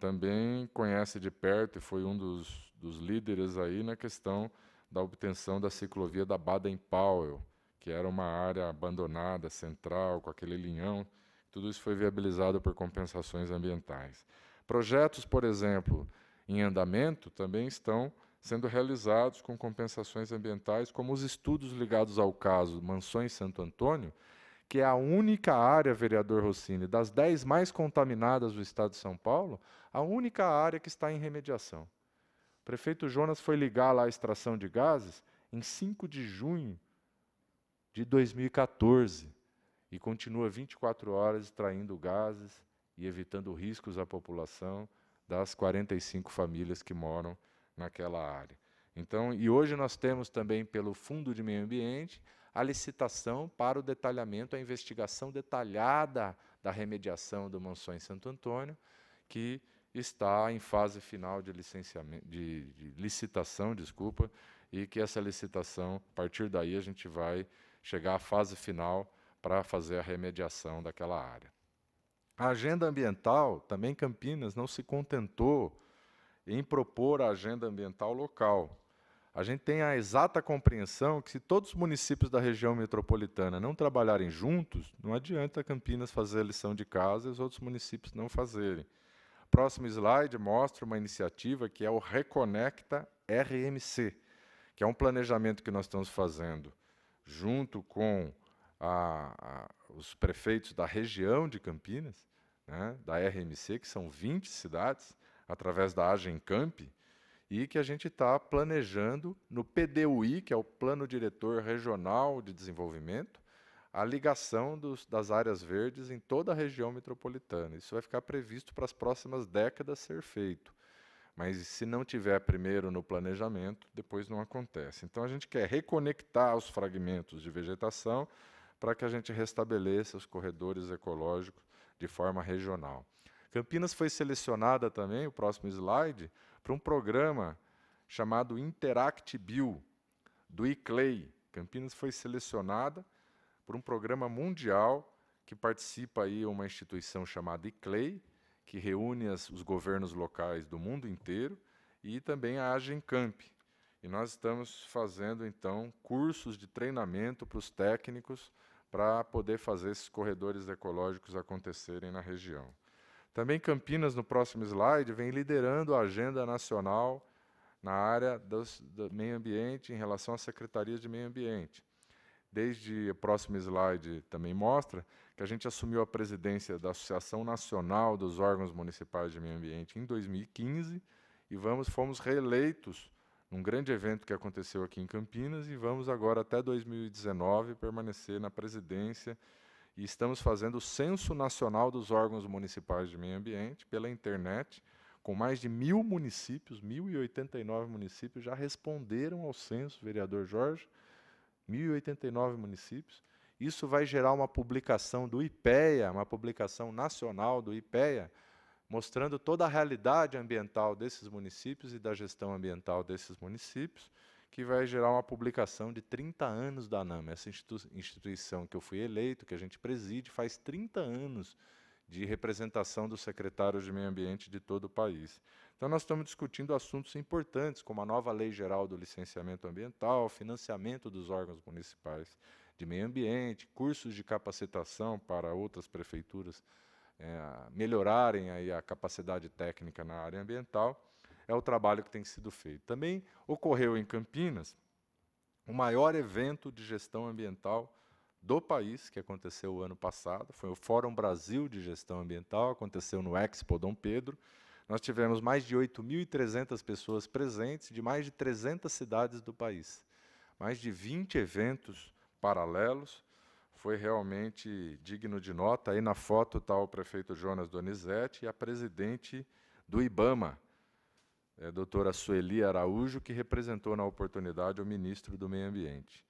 também conhece de perto e foi um dos líderes aí na questão da obtenção da ciclovia da Baden-Powell, que era uma área abandonada, central, com aquele linhão. Tudo isso foi viabilizado por compensações ambientais. Projetos, por exemplo, em andamento, também estão sendo realizados com compensações ambientais, como os estudos ligados ao caso Mansões Santo Antônio, que é a única área, vereador Rossini, das 10 mais contaminadas do estado de São Paulo, a única área que está em remediação. O prefeito Jonas foi ligar lá a extração de gases em 5 de junho de 2014 e continua 24 horas extraindo gases e evitando riscos à população das 45 famílias que moram naquela área. Então, e hoje nós temos também, pelo Fundo de Meio Ambiente, a licitação para o detalhamento, a investigação detalhada da remediação do Mansões Santo Antônio, que está em fase final de licitação, e que essa licitação, a partir daí, a gente vai chegar à fase final para fazer a remediação daquela área. A agenda ambiental, também Campinas, não se contentou em propor a agenda ambiental local. A gente tem a exata compreensão que, se todos os municípios da região metropolitana não trabalharem juntos, não adianta Campinas fazer a lição de casa e os outros municípios não fazerem. O próximo slide mostra uma iniciativa que é o Reconecta RMC, que é um planejamento que nós estamos fazendo junto com os prefeitos da região de Campinas, né, da RMC, que são 20 cidades, através da Agencamp, e que a gente está planejando no PDUI, que é o Plano Diretor Regional de Desenvolvimento, a ligação das áreas verdes em toda a região metropolitana. Isso vai ficar previsto para as próximas décadas ser feito. Mas se não tiver primeiro no planejamento, depois não acontece. Então a gente quer reconectar os fragmentos de vegetação para que a gente restabeleça os corredores ecológicos de forma regional. Campinas foi selecionada também, o próximo slide, para um programa chamado Interact Bio, do ICLEI. Campinas foi selecionada por um programa mundial que participa aí uma instituição chamada ICLEI, que reúne os governos locais do mundo inteiro, e também a Agencamp. E nós estamos fazendo, então, cursos de treinamento para os técnicos para poder fazer esses corredores ecológicos acontecerem na região. Também Campinas, no próximo slide, vem liderando a agenda nacional na área do meio ambiente em relação às secretarias de meio ambiente. Desde o próximo slide também mostra que a gente assumiu a presidência da Associação Nacional dos Órgãos Municipais de Meio Ambiente em 2015 e fomos reeleitos num grande evento que aconteceu aqui em Campinas e vamos agora até 2019 permanecer na presidência e estamos fazendo o Censo Nacional dos Órgãos Municipais de Meio Ambiente pela internet, com mais de 1.000 municípios, 1.089 municípios já responderam ao censo, vereador Jorge, 1.089 municípios. Isso vai gerar uma publicação do IPEA, uma publicação nacional do IPEA, mostrando toda a realidade ambiental desses municípios e da gestão ambiental desses municípios, que vai gerar uma publicação de 30 anos da ANAMA. Essa instituição que eu fui eleito, que a gente preside, faz 30 anos de representação dos secretários de meio ambiente de todo o país. Então, nós estamos discutindo assuntos importantes, como a nova Lei Geral do Licenciamento Ambiental, financiamento dos órgãos municipais de meio ambiente, cursos de capacitação para outras prefeituras melhorarem aí a capacidade técnica na área ambiental. É o trabalho que tem sido feito. Também ocorreu em Campinas o maior evento de gestão ambiental do país, que aconteceu o ano passado, foi o Fórum Brasil de Gestão Ambiental, aconteceu no Expo Dom Pedro. Nós tivemos mais de 8.300 pessoas presentes, de mais de 300 cidades do país. Mais de 20 eventos paralelos, foi realmente digno de nota. Aí na foto está o prefeito Jonas Donizete e a presidente do IBAMA, a doutora Sueli Araújo, que representou na oportunidade o ministro do Meio Ambiente.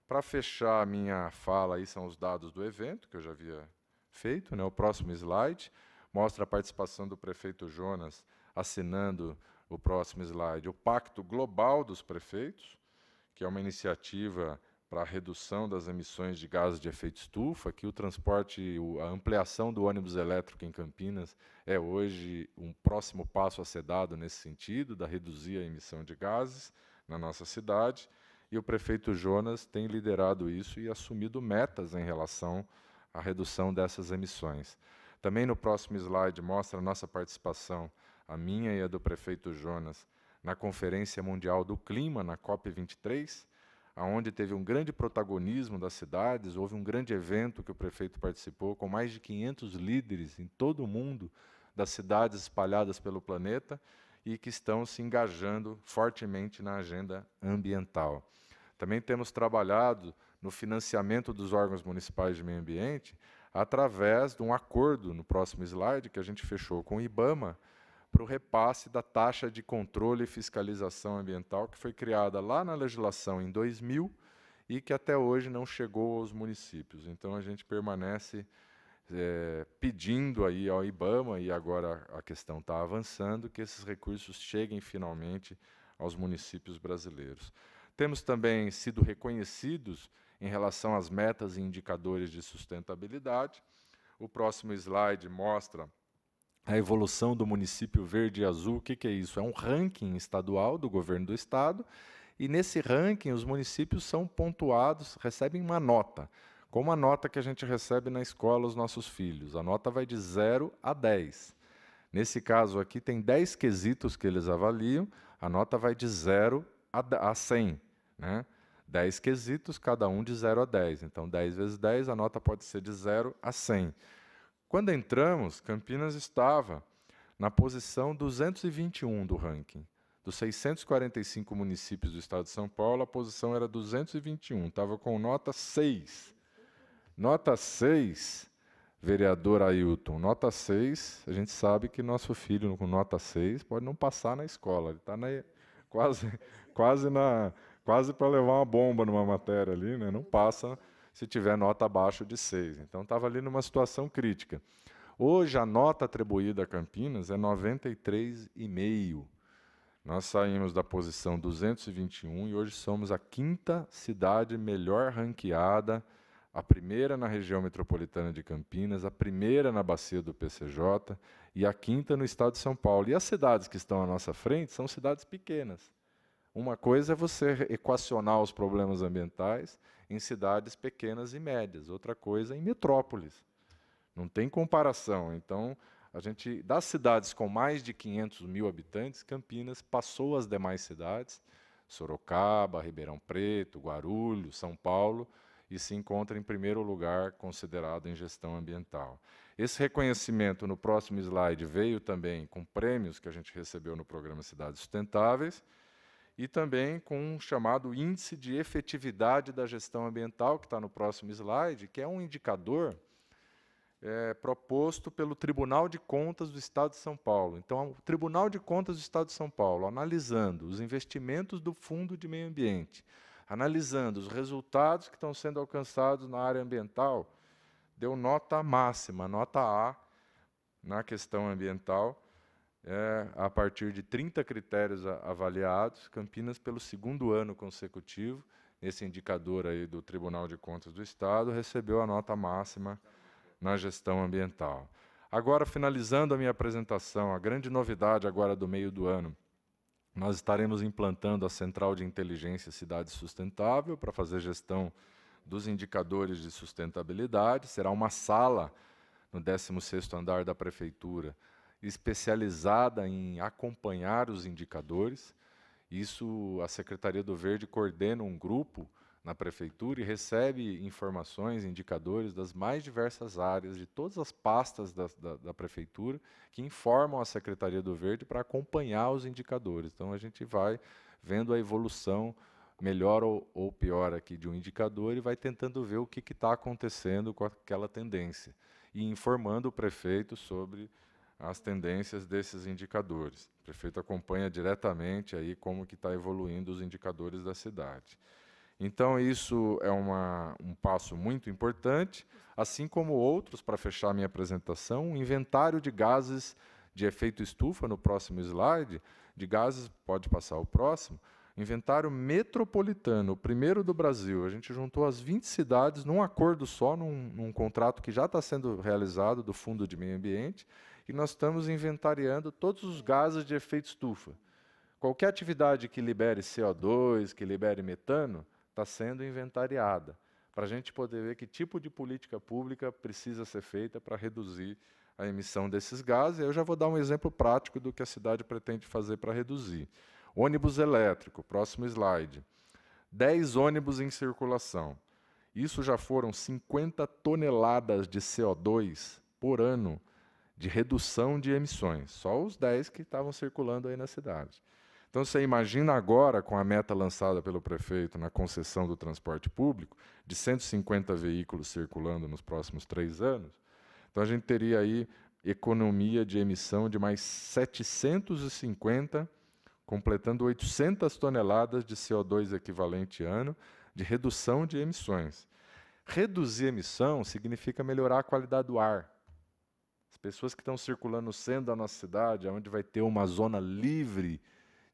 Para fechar a minha fala, aí são os dados do evento, que eu já havia feito, né? O próximo slide mostra a participação do prefeito Jonas assinando, o próximo slide, o Pacto Global dos Prefeitos, que é uma iniciativa para a redução das emissões de gases de efeito estufa, que o transporte, a ampliação do ônibus elétrico em Campinas é hoje um próximo passo a ser dado nesse sentido, da reduzir a emissão de gases na nossa cidade, e o prefeito Jonas tem liderado isso e assumido metas em relação à redução dessas emissões. Também no próximo slide mostra a nossa participação, a minha e a do prefeito Jonas, na Conferência Mundial do Clima, na COP23, onde teve um grande protagonismo das cidades, houve um grande evento que o prefeito participou, com mais de 500 líderes em todo o mundo, das cidades espalhadas pelo planeta, e que estão se engajando fortemente na agenda ambiental. Também temos trabalhado no financiamento dos órgãos municipais de meio ambiente, através de um acordo, no próximo slide, que a gente fechou com o IBAMA, para o repasse da taxa de controle e fiscalização ambiental, que foi criada lá na legislação em 2000 e que até hoje não chegou aos municípios. Então, a gente permanece pedindo aí ao IBAMA, e agora a questão está avançando, que esses recursos cheguem finalmente aos municípios brasileiros. Temos também sido reconhecidos em relação às metas e indicadores de sustentabilidade. O próximo slide mostra a evolução do município verde e azul. O que é isso? É um ranking estadual do governo do estado, e nesse ranking os municípios são pontuados, recebem uma nota, como a nota que a gente recebe na escola os nossos filhos. A nota vai de 0 a 10. Nesse caso aqui tem 10 quesitos que eles avaliam, a nota vai de 0 a 100. né? 10 quesitos, cada um de 0 a 10. Então, 10 vezes 10, a nota pode ser de 0 a 100. Quando entramos, Campinas estava na posição 221 do ranking. Dos 645 municípios do estado de São Paulo, a posição era 221, estava com nota 6. Nota 6, vereador Ailton, nota 6, a gente sabe que nosso filho com nota 6 pode não passar na escola, ele está quase para levar uma bomba numa matéria ali, né? Não passa se tiver nota abaixo de 6. Então, estava ali numa situação crítica. Hoje, a nota atribuída a Campinas é 93,5. Nós saímos da posição 221 e hoje somos a 5ª cidade melhor ranqueada, a primeira na região metropolitana de Campinas, a primeira na bacia do PCJ e a 5ª no estado de São Paulo. E as cidades que estão à nossa frente são cidades pequenas. Uma coisa é você equacionar os problemas ambientais em cidades pequenas e médias, outra coisa é em metrópoles. Não tem comparação. Então, das cidades com mais de 500 mil habitantes, Campinas passou as demais cidades, Sorocaba, Ribeirão Preto, Guarulhos, São Paulo, e se encontra em primeiro lugar considerado em gestão ambiental. Esse reconhecimento, no próximo slide, veio também com prêmios que a gente recebeu no programa Cidades Sustentáveis, e também com um chamado Índice de Efetividade da Gestão Ambiental, que está no próximo slide, que é um indicador proposto pelo Tribunal de Contas do Estado de São Paulo. Então, o Tribunal de Contas do Estado de São Paulo, analisando os investimentos do Fundo de Meio Ambiente, analisando os resultados que estão sendo alcançados na área ambiental, deu nota máxima, nota A, na questão ambiental, a partir de 30 critérios avaliados. Campinas, pelo 2º ano consecutivo, esse indicador aí do Tribunal de Contas do Estado, recebeu a nota máxima na gestão ambiental. Agora, finalizando a minha apresentação, a grande novidade agora do meio do ano, nós estaremos implantando a Central de Inteligência Cidade Sustentável para fazer gestão dos indicadores de sustentabilidade. Será uma sala no 16º andar da Prefeitura, especializada em acompanhar os indicadores. Isso, a Secretaria do Verde coordena um grupo na Prefeitura e recebe informações, indicadores das mais diversas áreas, de todas as pastas da Prefeitura, que informam a Secretaria do Verde para acompanhar os indicadores. Então, a gente vai vendo a evolução, melhor ou pior aqui, de um indicador e vai tentando ver o que está acontecendo com aquela tendência e informando o prefeito sobre as tendências desses indicadores. O prefeito acompanha diretamente aí como que está evoluindo os indicadores da cidade. Então, isso é um passo muito importante, assim como outros, para fechar minha apresentação, um inventário de gases de efeito estufa, no próximo slide, de gases, pode passar o próximo, inventário metropolitano, o primeiro do Brasil. A gente juntou as 20 cidades num acordo só, num contrato que já está sendo realizado do Fundo de Meio Ambiente, e nós estamos inventariando todos os gases de efeito estufa. Qualquer atividade que libere CO2, que libere metano, está sendo inventariada, para a gente poder ver que tipo de política pública precisa ser feita para reduzir a emissão desses gases. Eu já vou dar um exemplo prático do que a cidade pretende fazer para reduzir. Ônibus elétrico, próximo slide. 10 ônibus em circulação. Isso já foram 50 toneladas de CO2 por ano de redução de emissões, só os 10 que estavam circulando aí na cidade. Então, você imagina agora, com a meta lançada pelo prefeito na concessão do transporte público, de 150 veículos circulando nos próximos 3 anos, então a gente teria aí economia de emissão de mais 750, completando 800 toneladas de CO2 equivalente ano de redução de emissões. Reduzir emissão significa melhorar a qualidade do ar. As pessoas que estão circulando no centro da nossa cidade, onde vai ter uma zona livre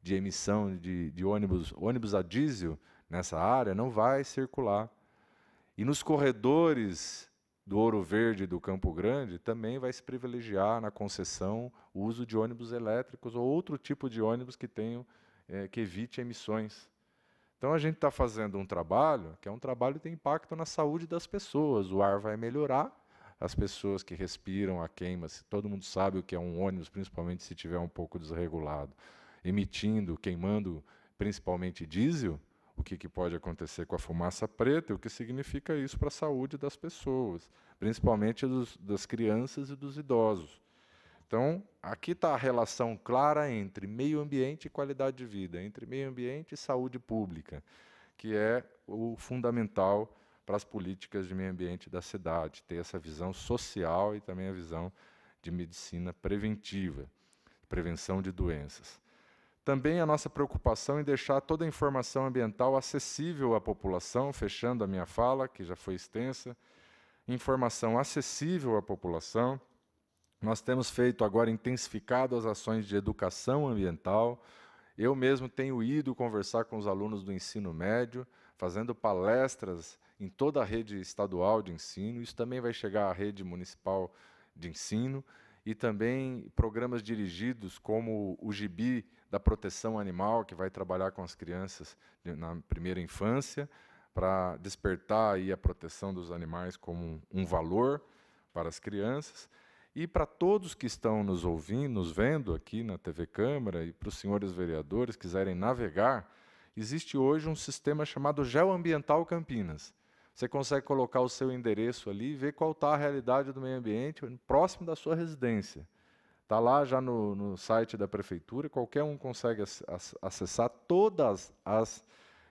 de emissão de ônibus a diesel nessa área, não vai circular. E nos corredores do Ouro Verde e do Campo Grande, também vai se privilegiar na concessão o uso de ônibus elétricos ou outro tipo de ônibus que que evite emissões. Então, a gente está fazendo um trabalho que é um trabalho que tem impacto na saúde das pessoas. O ar vai melhorar, as pessoas que respiram a queima, todo mundo sabe o que é um ônibus, principalmente se tiver um pouco desregulado, emitindo, queimando, principalmente diesel, o que pode acontecer com a fumaça preta e o que significa isso para a saúde das pessoas, principalmente das crianças e dos idosos. Então, aqui está a relação clara entre meio ambiente e qualidade de vida, entre meio ambiente e saúde pública, que é o fundamental para as políticas de meio ambiente da cidade, ter essa visão social e também a visão de medicina preventiva, prevenção de doenças. Também a nossa preocupação em deixar toda a informação ambiental acessível à população, fechando a minha fala, que já foi extensa, informação acessível à população. Nós temos feito agora, intensificado as ações de educação ambiental. Eu mesmo tenho ido conversar com os alunos do ensino médio, fazendo palestras em toda a rede estadual de ensino. Isso também vai chegar à rede municipal de ensino. E também programas dirigidos como o Gibi da Proteção Animal, que vai trabalhar com as crianças na primeira infância, para despertar aí a proteção dos animais como um valor para as crianças. E para todos que estão nos ouvindo, nos vendo aqui na TV Câmara, e para os senhores vereadores que quiserem navegar, existe hoje um sistema chamado Geoambiental Campinas. Você consegue colocar o seu endereço ali e ver qual está a realidade do meio ambiente próximo da sua residência. Está lá já no site da Prefeitura, qualquer um consegue acessar todas as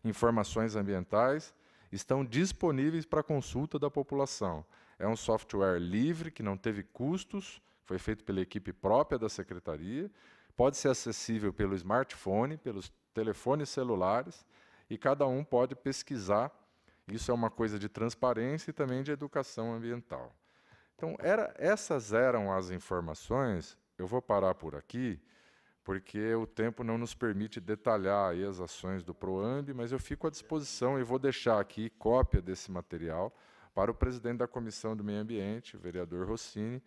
informações ambientais, estão disponíveis para consulta da população. É um software livre, que não teve custos, foi feito pela equipe própria da Secretaria, pode ser acessível pelo smartphone, pelos telefones celulares, e cada um pode pesquisar. Isso é uma coisa de transparência e também de educação ambiental. Então, essas eram as informações. Eu vou parar por aqui, porque o tempo não nos permite detalhar aí as ações do PROAMB, mas eu fico à disposição e vou deixar aqui cópia desse material para o presidente da Comissão do Meio Ambiente, o vereador Rossini,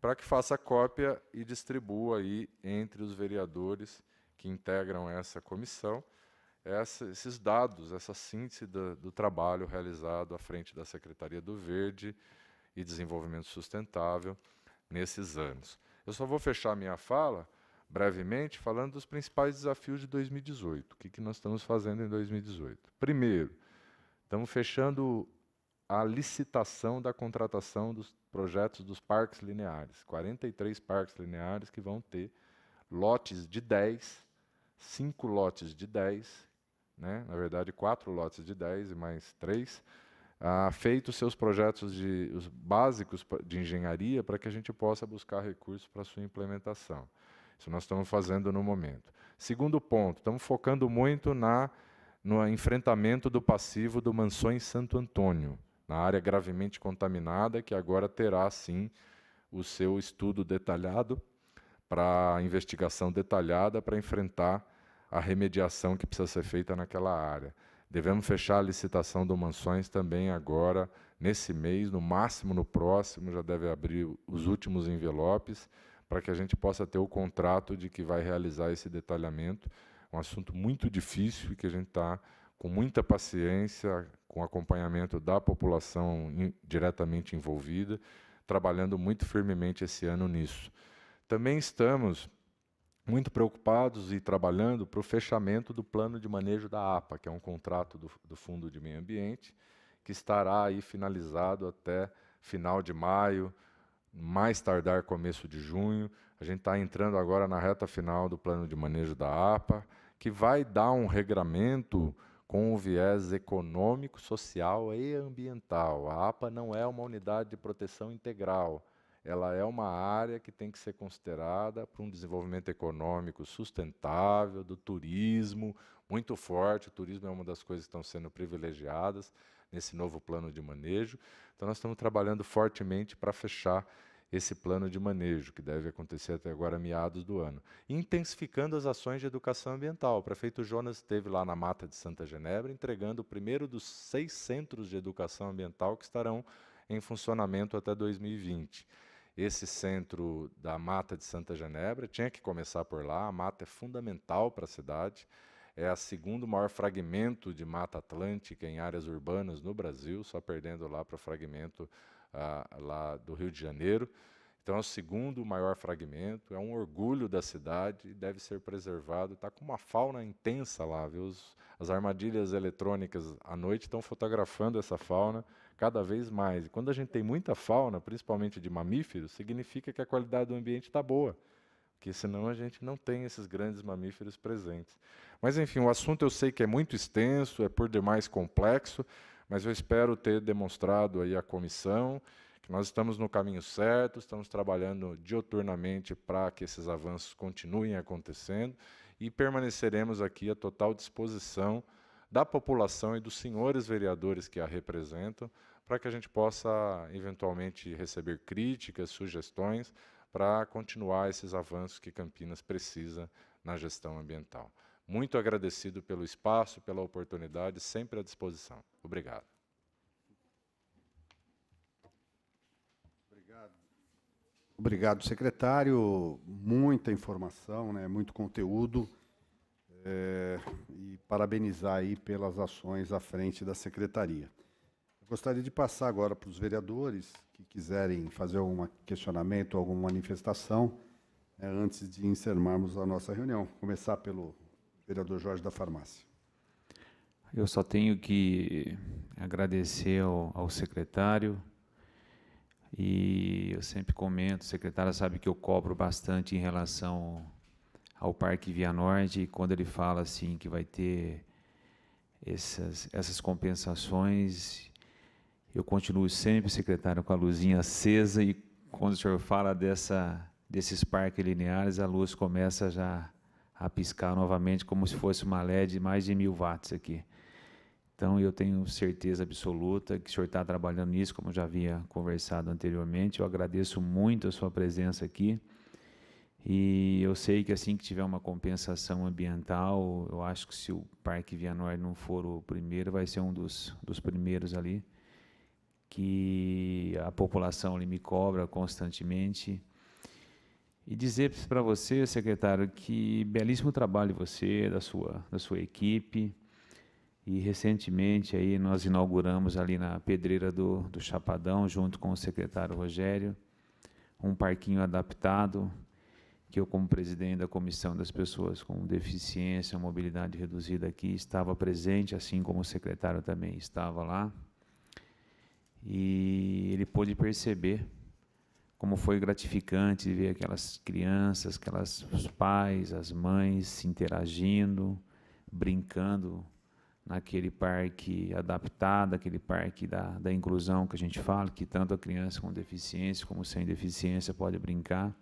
para que faça cópia e distribua aí entre os vereadores que integram essa comissão esses dados, essa síntese do trabalho realizado à frente da Secretaria do Verde e Desenvolvimento Sustentável nesses anos. Eu só vou fechar minha fala, brevemente, falando dos principais desafios de 2018. O que nós estamos fazendo em 2018? Primeiro, estamos fechando a licitação da contratação dos projetos dos parques lineares. 43 parques lineares que vão ter lotes de 10, 5 lotes de 10, né? Na verdade, 4 lotes de 10 e mais 3, feito seus projetos os básicos de engenharia para que a gente possa buscar recursos para a sua implementação. Isso nós estamos fazendo no momento. Segundo ponto, estamos focando muito no enfrentamento do passivo do Mansões Santo Antônio, na área gravemente contaminada, que agora terá, sim, o seu estudo detalhado, para investigação detalhada, para enfrentar a remediação que precisa ser feita naquela área. Devemos fechar a licitação do Mansões também agora, nesse mês, no máximo no próximo, já deve abrir os últimos envelopes, para que a gente possa ter o contrato de que vai realizar esse detalhamento. Um assunto muito difícil e que a gente está com muita paciência, com acompanhamento da população diretamente envolvida, trabalhando muito firmemente esse ano nisso. Também estamos muito preocupados e trabalhando para o fechamento do plano de manejo da APA, que é um contrato do Fundo de Meio Ambiente, que estará aí finalizado até final de maio, mais tardar começo de junho. A gente está entrando agora na reta final do plano de manejo da APA, que vai dar um regramento com o viés econômico, social e ambiental. A APA não é uma unidade de proteção integral. Ela é uma área que tem que ser considerada para um desenvolvimento econômico sustentável, do turismo, muito forte. O turismo é uma das coisas que estão sendo privilegiadas nesse novo plano de manejo. Então, nós estamos trabalhando fortemente para fechar esse plano de manejo, que deve acontecer até agora, meados do ano. E intensificando as ações de educação ambiental. O prefeito Jonas esteve lá na Mata de Santa Genebra, entregando o primeiro dos 6 centros de educação ambiental que estarão em funcionamento até 2020. Esse centro da Mata de Santa Genebra tinha que começar por lá. A mata é fundamental para a cidade. É o segundo maior fragmento de mata atlântica em áreas urbanas no Brasil, só perdendo lá para o fragmento lá do Rio de Janeiro. Então, é o segundo maior fragmento, é um orgulho da cidade e deve ser preservado. Está com uma fauna intensa lá, viu? As armadilhas eletrônicas à noite estão fotografando essa fauna cada vez mais. E quando a gente tem muita fauna, principalmente de mamíferos, significa que a qualidade do ambiente está boa, porque senão a gente não tem esses grandes mamíferos presentes. Mas, enfim, o assunto eu sei que é muito extenso, é por demais complexo, mas eu espero ter demonstrado aí à comissão que nós estamos no caminho certo, estamos trabalhando diuturnamente para que esses avanços continuem acontecendo e permaneceremos aqui à total disposição da população e dos senhores vereadores que a representam, para que a gente possa, eventualmente, receber críticas, sugestões, para continuar esses avanços que Campinas precisa na gestão ambiental. Muito agradecido pelo espaço, pela oportunidade, sempre à disposição. Obrigado. Obrigado, secretário. Muita informação, né? Muito conteúdo. E parabenizar aí pelas ações à frente da secretaria. Eu gostaria de passar agora para os vereadores que quiserem fazer algum questionamento, alguma manifestação, antes de encerrarmos a nossa reunião. Começar pelo vereador Jorge da Farmácia. Eu só tenho que agradecer ao secretário, e eu sempre comento, o secretário sabe que eu cobro bastante em relação ao Parque Via Norte, e quando ele fala assim que vai ter essas compensações, eu continuo sempre, secretário, com a luzinha acesa, e quando o senhor fala desses parques lineares, a luz começa já a piscar novamente, como se fosse uma LED de mais de 1000 watts aqui. Então, eu tenho certeza absoluta que o senhor está trabalhando nisso, como eu já havia conversado anteriormente. Eu agradeço muito a sua presença aqui. E eu sei que assim que tiver uma compensação ambiental, eu acho que se o Parque Via Norte não for o primeiro, vai ser um dos primeiros ali, que a população ali me cobra constantemente. E dizer para você, secretário, que belíssimo trabalho de você, da sua equipe. E recentemente aí nós inauguramos ali na Pedreira do Chapadão, junto com o secretário Rogério, um parquinho adaptado, que eu, como presidente da Comissão das Pessoas com Deficiência, Mobilidade Reduzida aqui, estava presente, assim como o secretário também estava lá. E ele pôde perceber como foi gratificante ver aquelas crianças, os pais, as mães interagindo, brincando naquele parque adaptado, aquele parque da inclusão que a gente fala, que tanto a criança com deficiência como sem deficiência pode brincar.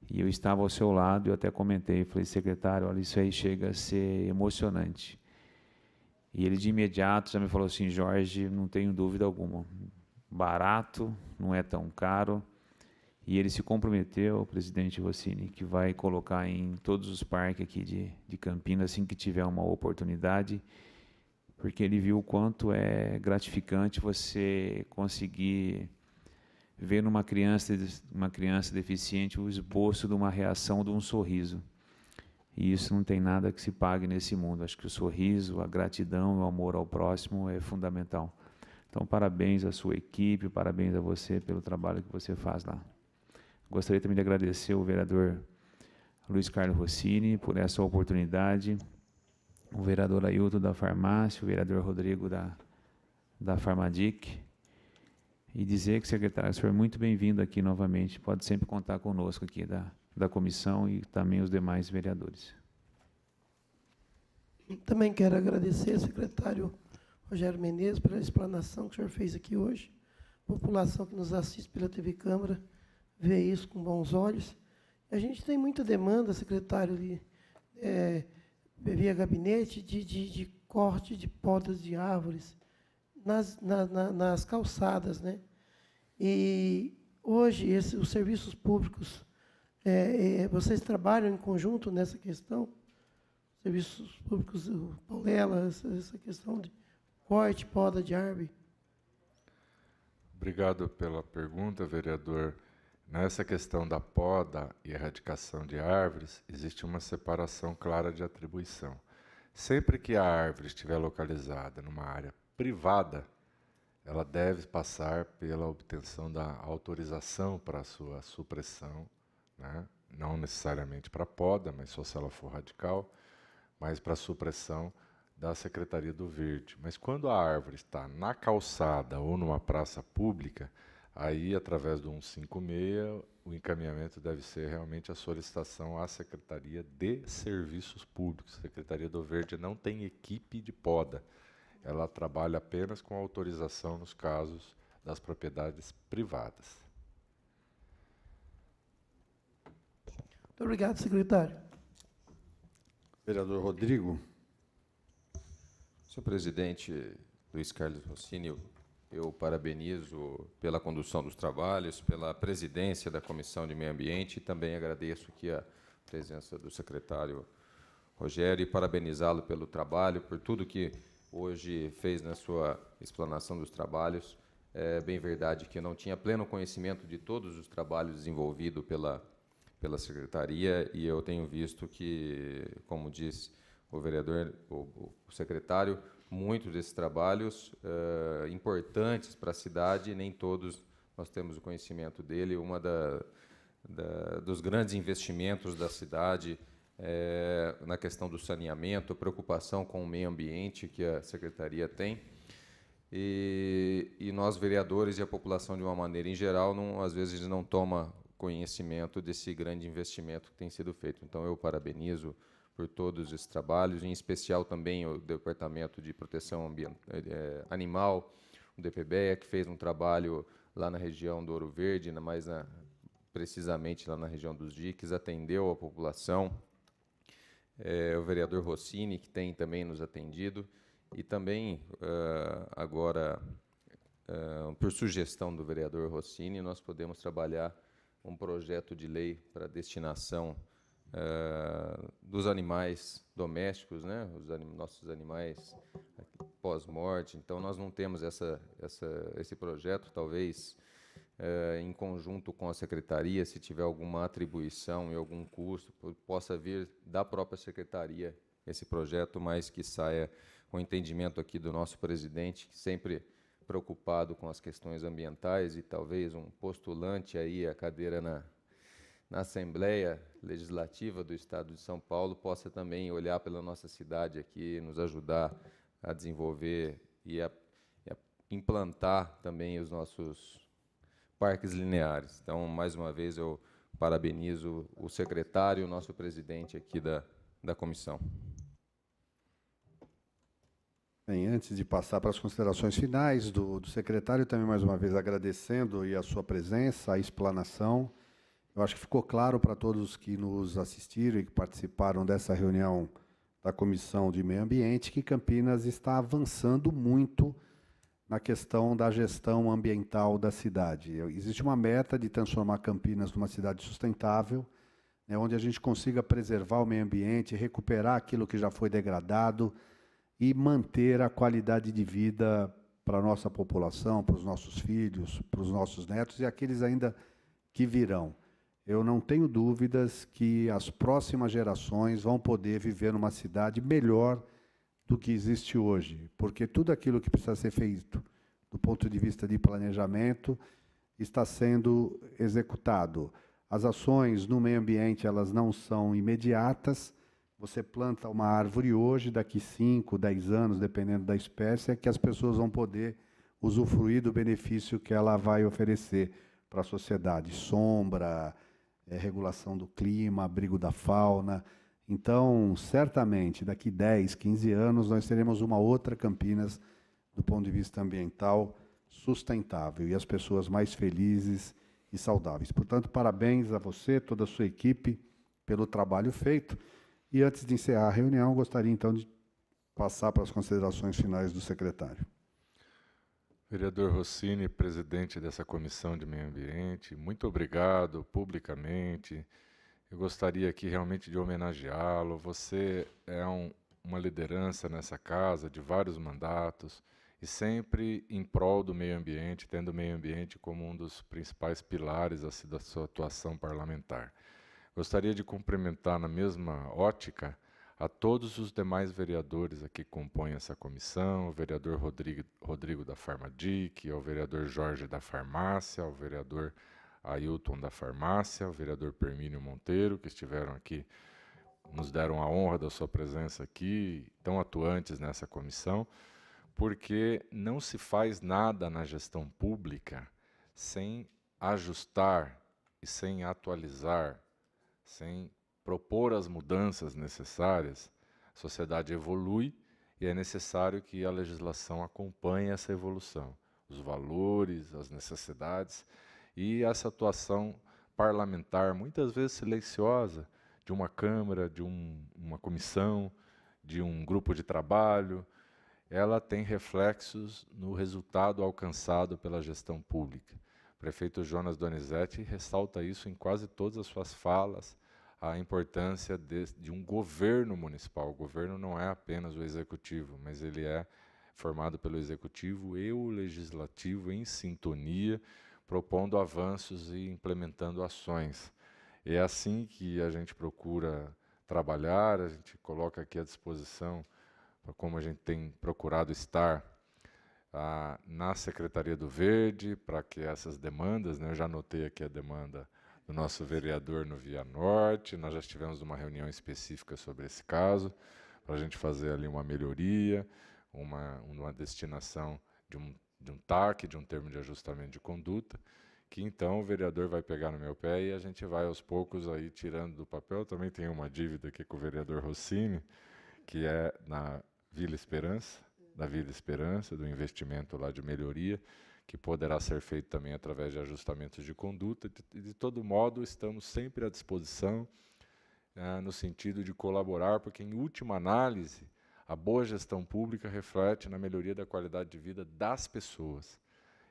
E eu estava ao seu lado e eu até comentei, falei, secretário, olha, isso aí chega a ser emocionante. E ele de imediato já me falou assim, Jorge, não tenho dúvida alguma, barato, não é tão caro. E ele se comprometeu, o presidente Rossini, que vai colocar em todos os parques aqui de Campinas, assim que tiver uma oportunidade, porque ele viu o quanto é gratificante você conseguir ver numa criança deficiente o esboço de uma reação, de um sorriso. E isso não tem nada que se pague nesse mundo. Acho que o sorriso, a gratidão, o amor ao próximo é fundamental. Então, parabéns à sua equipe, parabéns a você pelo trabalho que você faz lá. Gostaria também de agradecer ao vereador Luiz Carlos Rossini por essa oportunidade, o vereador Ailton da Farmácia, o vereador Rodrigo da Farmadic, e dizer que, secretário, o senhor é muito bem-vindo aqui novamente, pode sempre contar conosco aqui da comissão e também os demais vereadores. Também quero agradecer, secretário Rogério Menezes, pela explanação que o senhor fez aqui hoje. População que nos assiste pela TV Câmara vê isso com bons olhos. A gente tem muita demanda, secretário, via gabinete, de corte de podas de árvores nas calçadas, né? E hoje os serviços públicos, vocês trabalham em conjunto nessa questão? Serviços públicos, Paulela, essa questão de corte, poda de árvore? Obrigado pela pergunta, vereador. Nessa questão da poda e erradicação de árvores, existe uma separação clara de atribuição. Sempre que a árvore estiver localizada numa área privada, ela deve passar pela obtenção da autorização para a sua supressão, né? Não necessariamente para poda, mas só se ela for radical, mas para supressão da Secretaria do Verde. Mas quando a árvore está na calçada ou numa praça pública, aí, através do 156, o encaminhamento deve ser realmente a solicitação à Secretaria de Serviços Públicos. A Secretaria do Verde não tem equipe de poda. Ela trabalha apenas com autorização nos casos das propriedades privadas. Muito obrigado, secretário. Vereador Rodrigo. Senhor presidente Luiz Carlos Rossini, eu parabenizo pela condução dos trabalhos, pela presidência da Comissão de Meio Ambiente e também agradeço aqui a presença do secretário Rogério e parabenizá-lo pelo trabalho, por tudo que hoje fez na sua explanação dos trabalhos. É bem verdade que eu não tinha pleno conhecimento de todos os trabalhos desenvolvidos pela Secretaria e eu tenho visto que, como disse o vereador, o secretário, muitos desses trabalhos importantes para a cidade, nem todos nós temos o conhecimento dele. Dos grandes investimentos da cidade na questão do saneamento, preocupação com o meio ambiente que a Secretaria tem. E nós, vereadores e a população, de uma maneira em geral, às vezes não toma conhecimento desse grande investimento que tem sido feito. Então, eu parabenizo por todos esses trabalhos, em especial também o Departamento de Proteção Animal, o DPBEA, que fez um trabalho lá na região do Ouro Verde, precisamente lá na região dos diques, atendeu a população. O vereador Rossini, que tem também nos atendido, e também, agora, por sugestão do vereador Rossini, nós podemos trabalhar um projeto de lei para destinação dos animais domésticos, né, nossos animais pós-morte. Então, nós não temos esse projeto, talvez, em conjunto com a Secretaria, se tiver alguma atribuição e algum custo, possa vir da própria Secretaria esse projeto, mas que saia com o entendimento aqui do nosso presidente, sempre preocupado com as questões ambientais e talvez um postulante aí a cadeira na Assembleia Legislativa do Estado de São Paulo possa também olhar pela nossa cidade aqui, nos ajudar a desenvolver e a implantar também os nossos parques lineares. Então, mais uma vez, eu parabenizo o secretário e o nosso presidente aqui da comissão. Bem, antes de passar para as considerações finais do secretário, também mais uma vez agradecendo a sua presença, a explanação. Eu acho que ficou claro para todos que nos assistiram e que participaram dessa reunião da Comissão de Meio Ambiente que Campinas está avançando muito na questão da gestão ambiental da cidade. Existe uma meta de transformar Campinas numa cidade sustentável, né, onde a gente consiga preservar o meio ambiente, recuperar aquilo que já foi degradado e manter a qualidade de vida para a nossa população, para os nossos filhos, para os nossos netos e aqueles ainda que virão. Eu não tenho dúvidas que as próximas gerações vão poder viver numa cidade melhor do que existe hoje, porque tudo aquilo que precisa ser feito do ponto de vista de planejamento está sendo executado. As ações no meio ambiente, elas não são imediatas. Você planta uma árvore hoje, daqui 5, 10 anos, dependendo da espécie, é que as pessoas vão poder usufruir do benefício que ela vai oferecer para a sociedade. Sombra, regulação do clima, abrigo da fauna. Então, certamente, daqui 10, 15 anos, nós teremos uma outra Campinas, do ponto de vista ambiental, sustentável, e as pessoas mais felizes e saudáveis. Portanto, parabéns a você, toda a sua equipe, pelo trabalho feito. E antes de encerrar a reunião, gostaria então de passar para as considerações finais do secretário. Vereador Rossini, presidente dessa Comissão de Meio Ambiente, muito obrigado publicamente. Eu gostaria aqui realmente de homenageá-lo. Você é uma liderança nessa casa de vários mandatos e sempre em prol do meio ambiente, tendo o meio ambiente como um dos principais pilares da sua atuação parlamentar. Gostaria de cumprimentar na mesma ótica a todos os demais vereadores aqui que compõem essa comissão, o vereador Rodrigo da Farmadic, o vereador Jorge da Farmácia, o vereador Ailton da Farmácia, o vereador Permínio Monteiro, que estiveram aqui nos deram a honra da sua presença aqui, tão atuantes nessa comissão, porque não se faz nada na gestão pública sem ajustar e sem atualizar, sem propor as mudanças necessárias. A sociedade evolui e é necessário que a legislação acompanhe essa evolução, os valores, as necessidades e essa atuação parlamentar, muitas vezes silenciosa, de uma Câmara, de uma comissão, de um grupo de trabalho, ela tem reflexos no resultado alcançado pela gestão pública. O prefeito Jonas Donizete ressalta isso em quase todas as suas falas, a importância de um governo municipal. O governo não é apenas o executivo, mas ele é formado pelo executivo e o legislativo em sintonia, propondo avanços e implementando ações. É assim que a gente procura trabalhar, a gente coloca aqui à disposição, como a gente tem procurado estar na Secretaria do Verde, para que essas demandas, né, eu já anotei aqui a demanda do nosso vereador no Via Norte, nós já tivemos uma reunião específica sobre esse caso, para a gente fazer ali uma melhoria, uma destinação de um TAC, de um termo de ajustamento de conduta, que então o vereador vai pegar no meu pé e a gente vai aos poucos aí tirando do papel. Também tem uma dívida aqui com o vereador Rossini, que é na Vila Esperança, do investimento lá de melhoria, que poderá ser feito também através de ajustamentos de conduta. De todo modo, estamos sempre à disposição, no sentido de colaborar, porque, em última análise, a boa gestão pública reflete na melhoria da qualidade de vida das pessoas.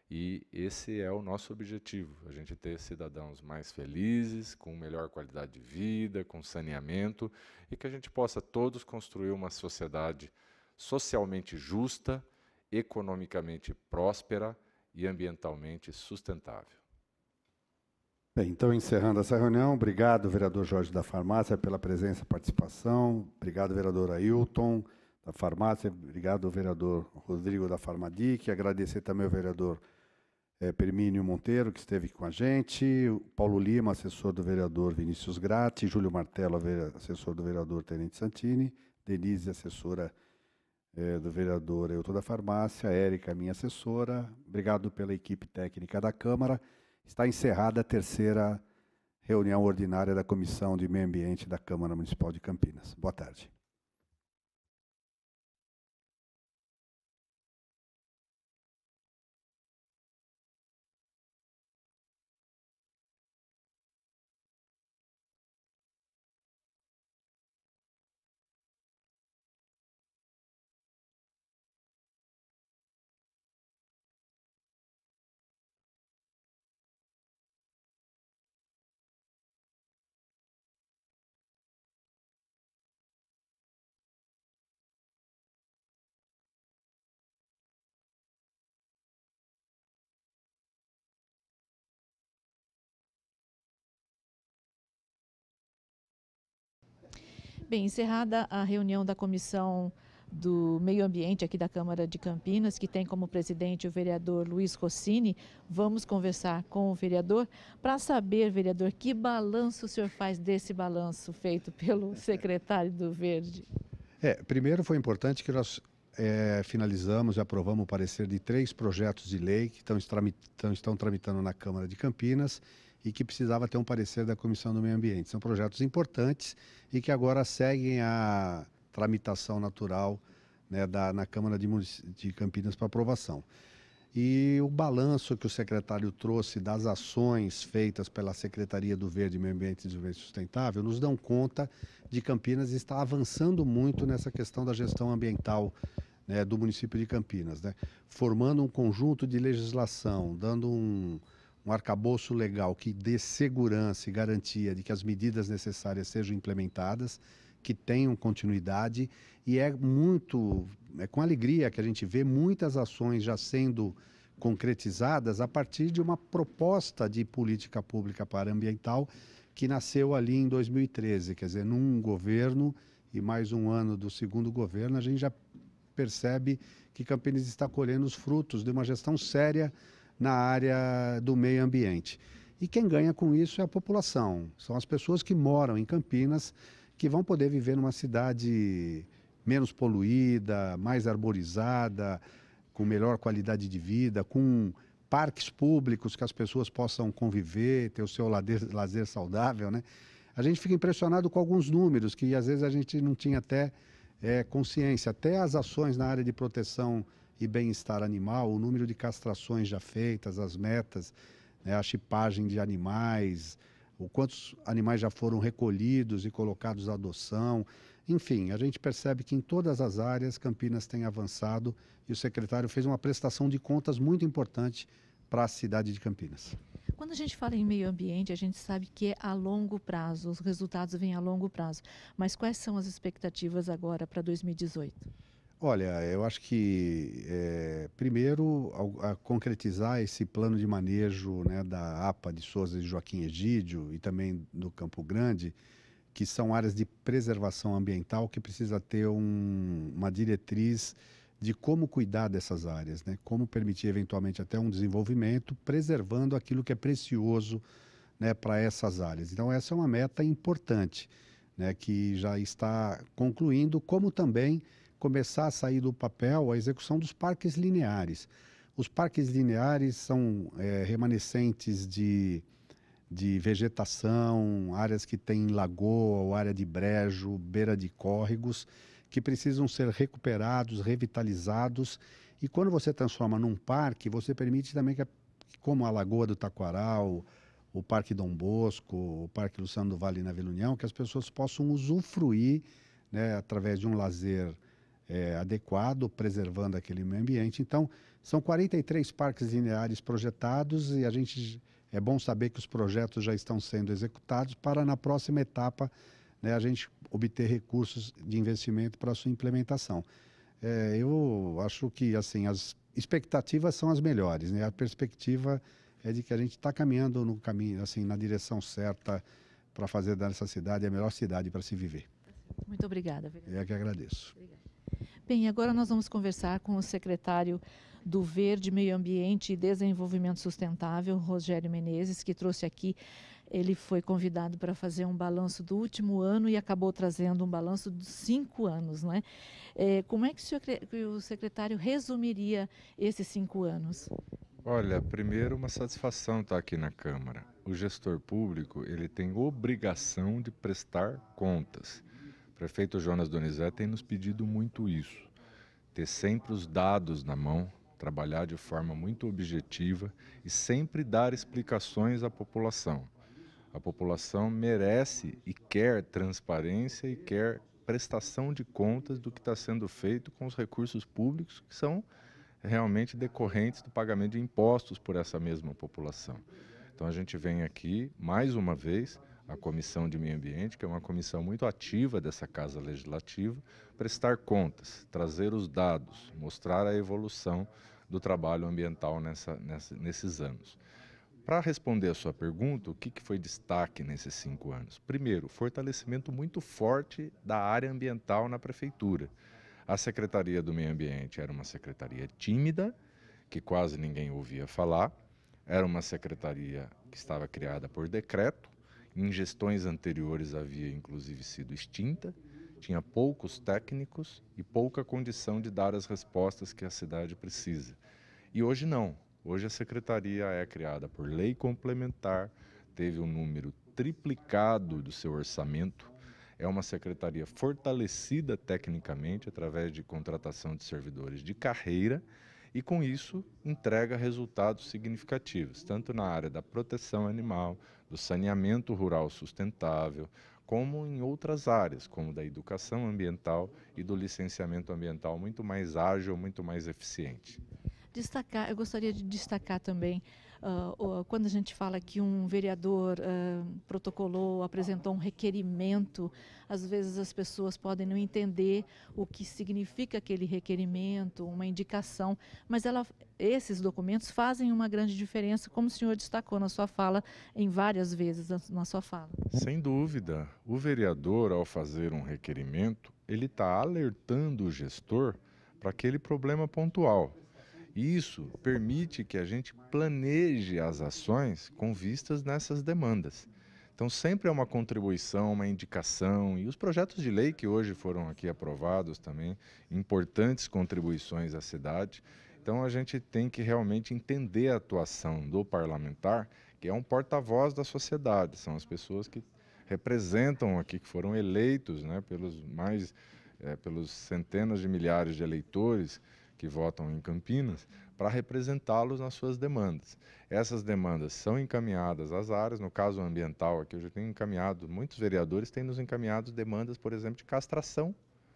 E esse é o nosso objetivo, a gente ter cidadãos mais felizes, com melhor qualidade de vida, com saneamento, e que a gente possa todos construir uma sociedade socialmente justa, economicamente próspera e ambientalmente sustentável. Bem, então, encerrando essa reunião, obrigado, vereador Jorge da Farmácia, pela presença e participação. Obrigado, vereador Ailton da Farmácia. Obrigado, vereador Rodrigo da Farmadic. Agradecer também ao vereador Permínio Monteiro, que esteve com a gente, o Paulo Lima, assessor do vereador Vinícius Gratti, Júlio Martello, assessor do vereador Tenente Santini, Denise, assessora do vereador Ailton da Farmácia, Érica, minha assessora. Obrigado pela equipe técnica da Câmara. Está encerrada a terceira reunião ordinária da Comissão de Meio Ambiente da Câmara Municipal de Campinas. Boa tarde. Bem, encerrada a reunião da Comissão do Meio Ambiente aqui da Câmara de Campinas, que tem como presidente o vereador Luiz Rossini, vamos conversar com o vereador para saber, vereador, que balanço o senhor faz desse balanço feito pelo secretário do Verde? Primeiro foi importante que nós finalizamos e aprovamos o parecer de 3 projetos de lei que estão tramitando na Câmara de Campinas e que precisava ter um parecer da Comissão do Meio Ambiente. São projetos importantes e que agora seguem a tramitação natural, né, na Câmara de Campinas para aprovação. E o balanço que o secretário trouxe das ações feitas pela Secretaria do Verde, Meio Ambiente e Desenvolvimento Sustentável nos dão conta de Campinas estar avançando muito nessa questão da gestão ambiental, né, do município de Campinas, né, formando um conjunto de legislação, dando um arcabouço legal que dê segurança e garantia de que as medidas necessárias sejam implementadas, que tenham continuidade, e é com alegria que a gente vê muitas ações já sendo concretizadas a partir de uma proposta de política pública para ambiental que nasceu ali em 2013, quer dizer, num governo e mais um ano do segundo governo, a gente já percebe que Campinas está colhendo os frutos de uma gestão séria na área do meio ambiente. E quem ganha com isso é a população, são as pessoas que moram em Campinas, que vão poder viver numa cidade menos poluída, mais arborizada, com melhor qualidade de vida, com parques públicos que as pessoas possam conviver, ter o seu lazer saudável, né? A gente fica impressionado com alguns números que às vezes a gente não tinha até consciência. Até as ações na área de proteção e bem-estar animal, o número de castrações já feitas, as metas, né, a chipagem de animais, o quantos animais já foram recolhidos e colocados à adoção. Enfim, a gente percebe que em todas as áreas Campinas tem avançado e o secretário fez uma prestação de contas muito importante para a cidade de Campinas. Quando a gente fala em meio ambiente, a gente sabe que é a longo prazo, os resultados vêm a longo prazo. Mas quais são as expectativas agora para 2018? Olha, eu acho que, primeiro, a concretizar esse plano de manejo, né, da APA de Souza e Joaquim Egídio e também do Campo Grande, que são áreas de preservação ambiental que precisa ter uma diretriz de como cuidar dessas áreas, né? Como permitir eventualmente até um desenvolvimento, preservando aquilo que é precioso, né, para essas áreas. Então essa é uma meta importante, né, que já está concluindo, como também começar a sair do papel a execução dos parques lineares. Os parques lineares são remanescentes de vegetação, áreas que têm lagoa ou área de brejo, beira de córregos, que precisam ser recuperados, revitalizados. E quando você transforma num parque, você permite também que, como a Lagoa do Taquaral, o Parque Dom Bosco, o Parque Luciano do Vale na Vila União, que as pessoas possam usufruir, né, através de um lazer adequado, preservando aquele meio ambiente. Então, são 43 parques lineares projetados e é bom saber que os projetos já estão sendo executados para, na próxima etapa, né, a gente obter recursos de investimento para a sua implementação. Eu acho que assim, as expectativas são as melhores, né? A perspectiva é de que a gente está caminhando no caminho, assim, na direção certa para fazer dessa cidade a melhor cidade para se viver. Muito obrigada, vereador. Eu que agradeço. Obrigada. Bem, agora nós vamos conversar com o secretário do Verde, Meio Ambiente e Desenvolvimento Sustentável, Rogério Menezes, que trouxe aqui. Ele foi convidado para fazer um balanço do último ano e acabou trazendo um balanço dos 5 anos, né? Como é que o secretário resumiria esses 5 anos? Olha, primeiro uma satisfação estar aqui na Câmara. O gestor público, ele tem obrigação de prestar contas. O prefeito Jonas Donizete tem nos pedido muito isso, ter sempre os dados na mão, trabalhar de forma muito objetiva e sempre dar explicações à população. A população merece e quer transparência e quer prestação de contas do que está sendo feito com os recursos públicos que são realmente decorrentes do pagamento de impostos por essa mesma população. Então a gente vem aqui, mais uma vez, a Comissão de Meio Ambiente, que é uma comissão muito ativa dessa Casa Legislativa, prestar contas, trazer os dados, mostrar a evolução do trabalho ambiental nesses anos. Para responder a sua pergunta, o que foi destaque nesses 5 anos? Primeiro, fortalecimento muito forte da área ambiental na Prefeitura. A Secretaria do Meio Ambiente era uma secretaria tímida, que quase ninguém ouvia falar, era uma secretaria que estava criada por decreto, em gestões anteriores havia inclusive sido extinta, tinha poucos técnicos e pouca condição de dar as respostas que a cidade precisa. E hoje não. Hoje a secretaria é criada por lei complementar, teve um número triplicado do seu orçamento, é uma secretaria fortalecida tecnicamente através de contratação de servidores de carreira e com isso entrega resultados significativos, tanto na área da proteção animal, do saneamento rural sustentável, como em outras áreas, como da educação ambiental e do licenciamento ambiental muito mais ágil, muito mais eficiente. Eu gostaria de destacar também, quando a gente fala que um vereador protocolou, apresentou um requerimento, às vezes as pessoas podem não entender o que significa aquele requerimento, uma indicação, mas esses documentos fazem uma grande diferença, como o senhor destacou na sua fala, em várias vezes na sua fala. Sem dúvida, o vereador, ao fazer um requerimento, ele está alertando o gestor para aquele problema pontual. Isso permite que a gente planeje as ações com vistas nessas demandas. Então, sempre é uma contribuição, uma indicação, e os projetos de lei que hoje foram aqui aprovados também, importantes contribuições à cidade. Então, a gente tem que realmente entender a atuação do parlamentar, que é um porta-voz da sociedade, são as pessoas que representam aqui, que foram eleitos, né, pelos centenas de milhares de eleitores que votam em Campinas, para representá-los nas suas demandas. Essas demandas são encaminhadas às áreas, no caso ambiental aqui eu já tenho encaminhado, muitos vereadores têm nos encaminhado demandas, por exemplo, de castração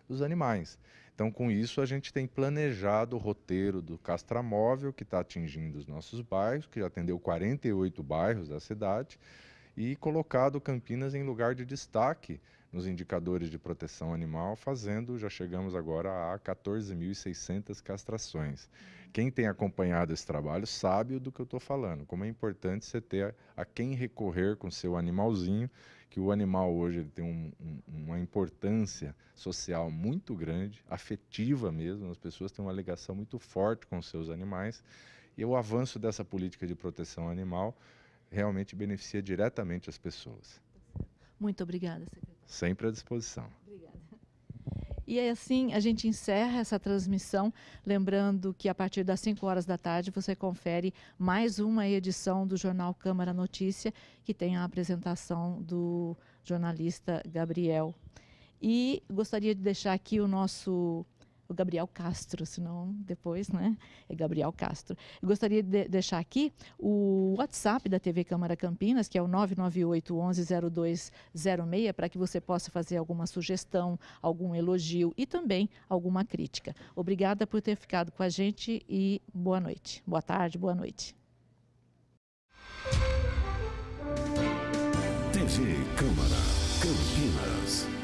dos animais. Então, com isso, a gente tem planejado o roteiro do castramóvel, que está atingindo os nossos bairros, que já atendeu 48 bairros da cidade, e colocado Campinas em lugar de destaque nos indicadores de proteção animal, já chegamos agora a 14.600 castrações. Quem tem acompanhado esse trabalho sabe do que eu estou falando, como é importante você ter a quem recorrer com seu animalzinho, que o animal hoje ele tem uma importância social muito grande, afetiva mesmo, as pessoas têm uma ligação muito forte com os seus animais, e o avanço dessa política de proteção animal realmente beneficia diretamente as pessoas. Muito obrigada, secretário. Sempre à disposição. Obrigada. E assim a gente encerra essa transmissão, lembrando que a partir das 5 horas da tarde você confere mais uma edição do Jornal Câmara Notícia, que tem a apresentação do jornalista Gabriel. E gostaria de deixar aqui o Gabriel Castro, senão depois, né? É Gabriel Castro. Eu gostaria de deixar aqui o WhatsApp da TV Câmara Campinas, que é o 998 11 0206, para que você possa fazer alguma sugestão, algum elogio e também alguma crítica. Obrigada por ter ficado com a gente e boa noite. Boa tarde, boa noite. TV Câmara Campinas.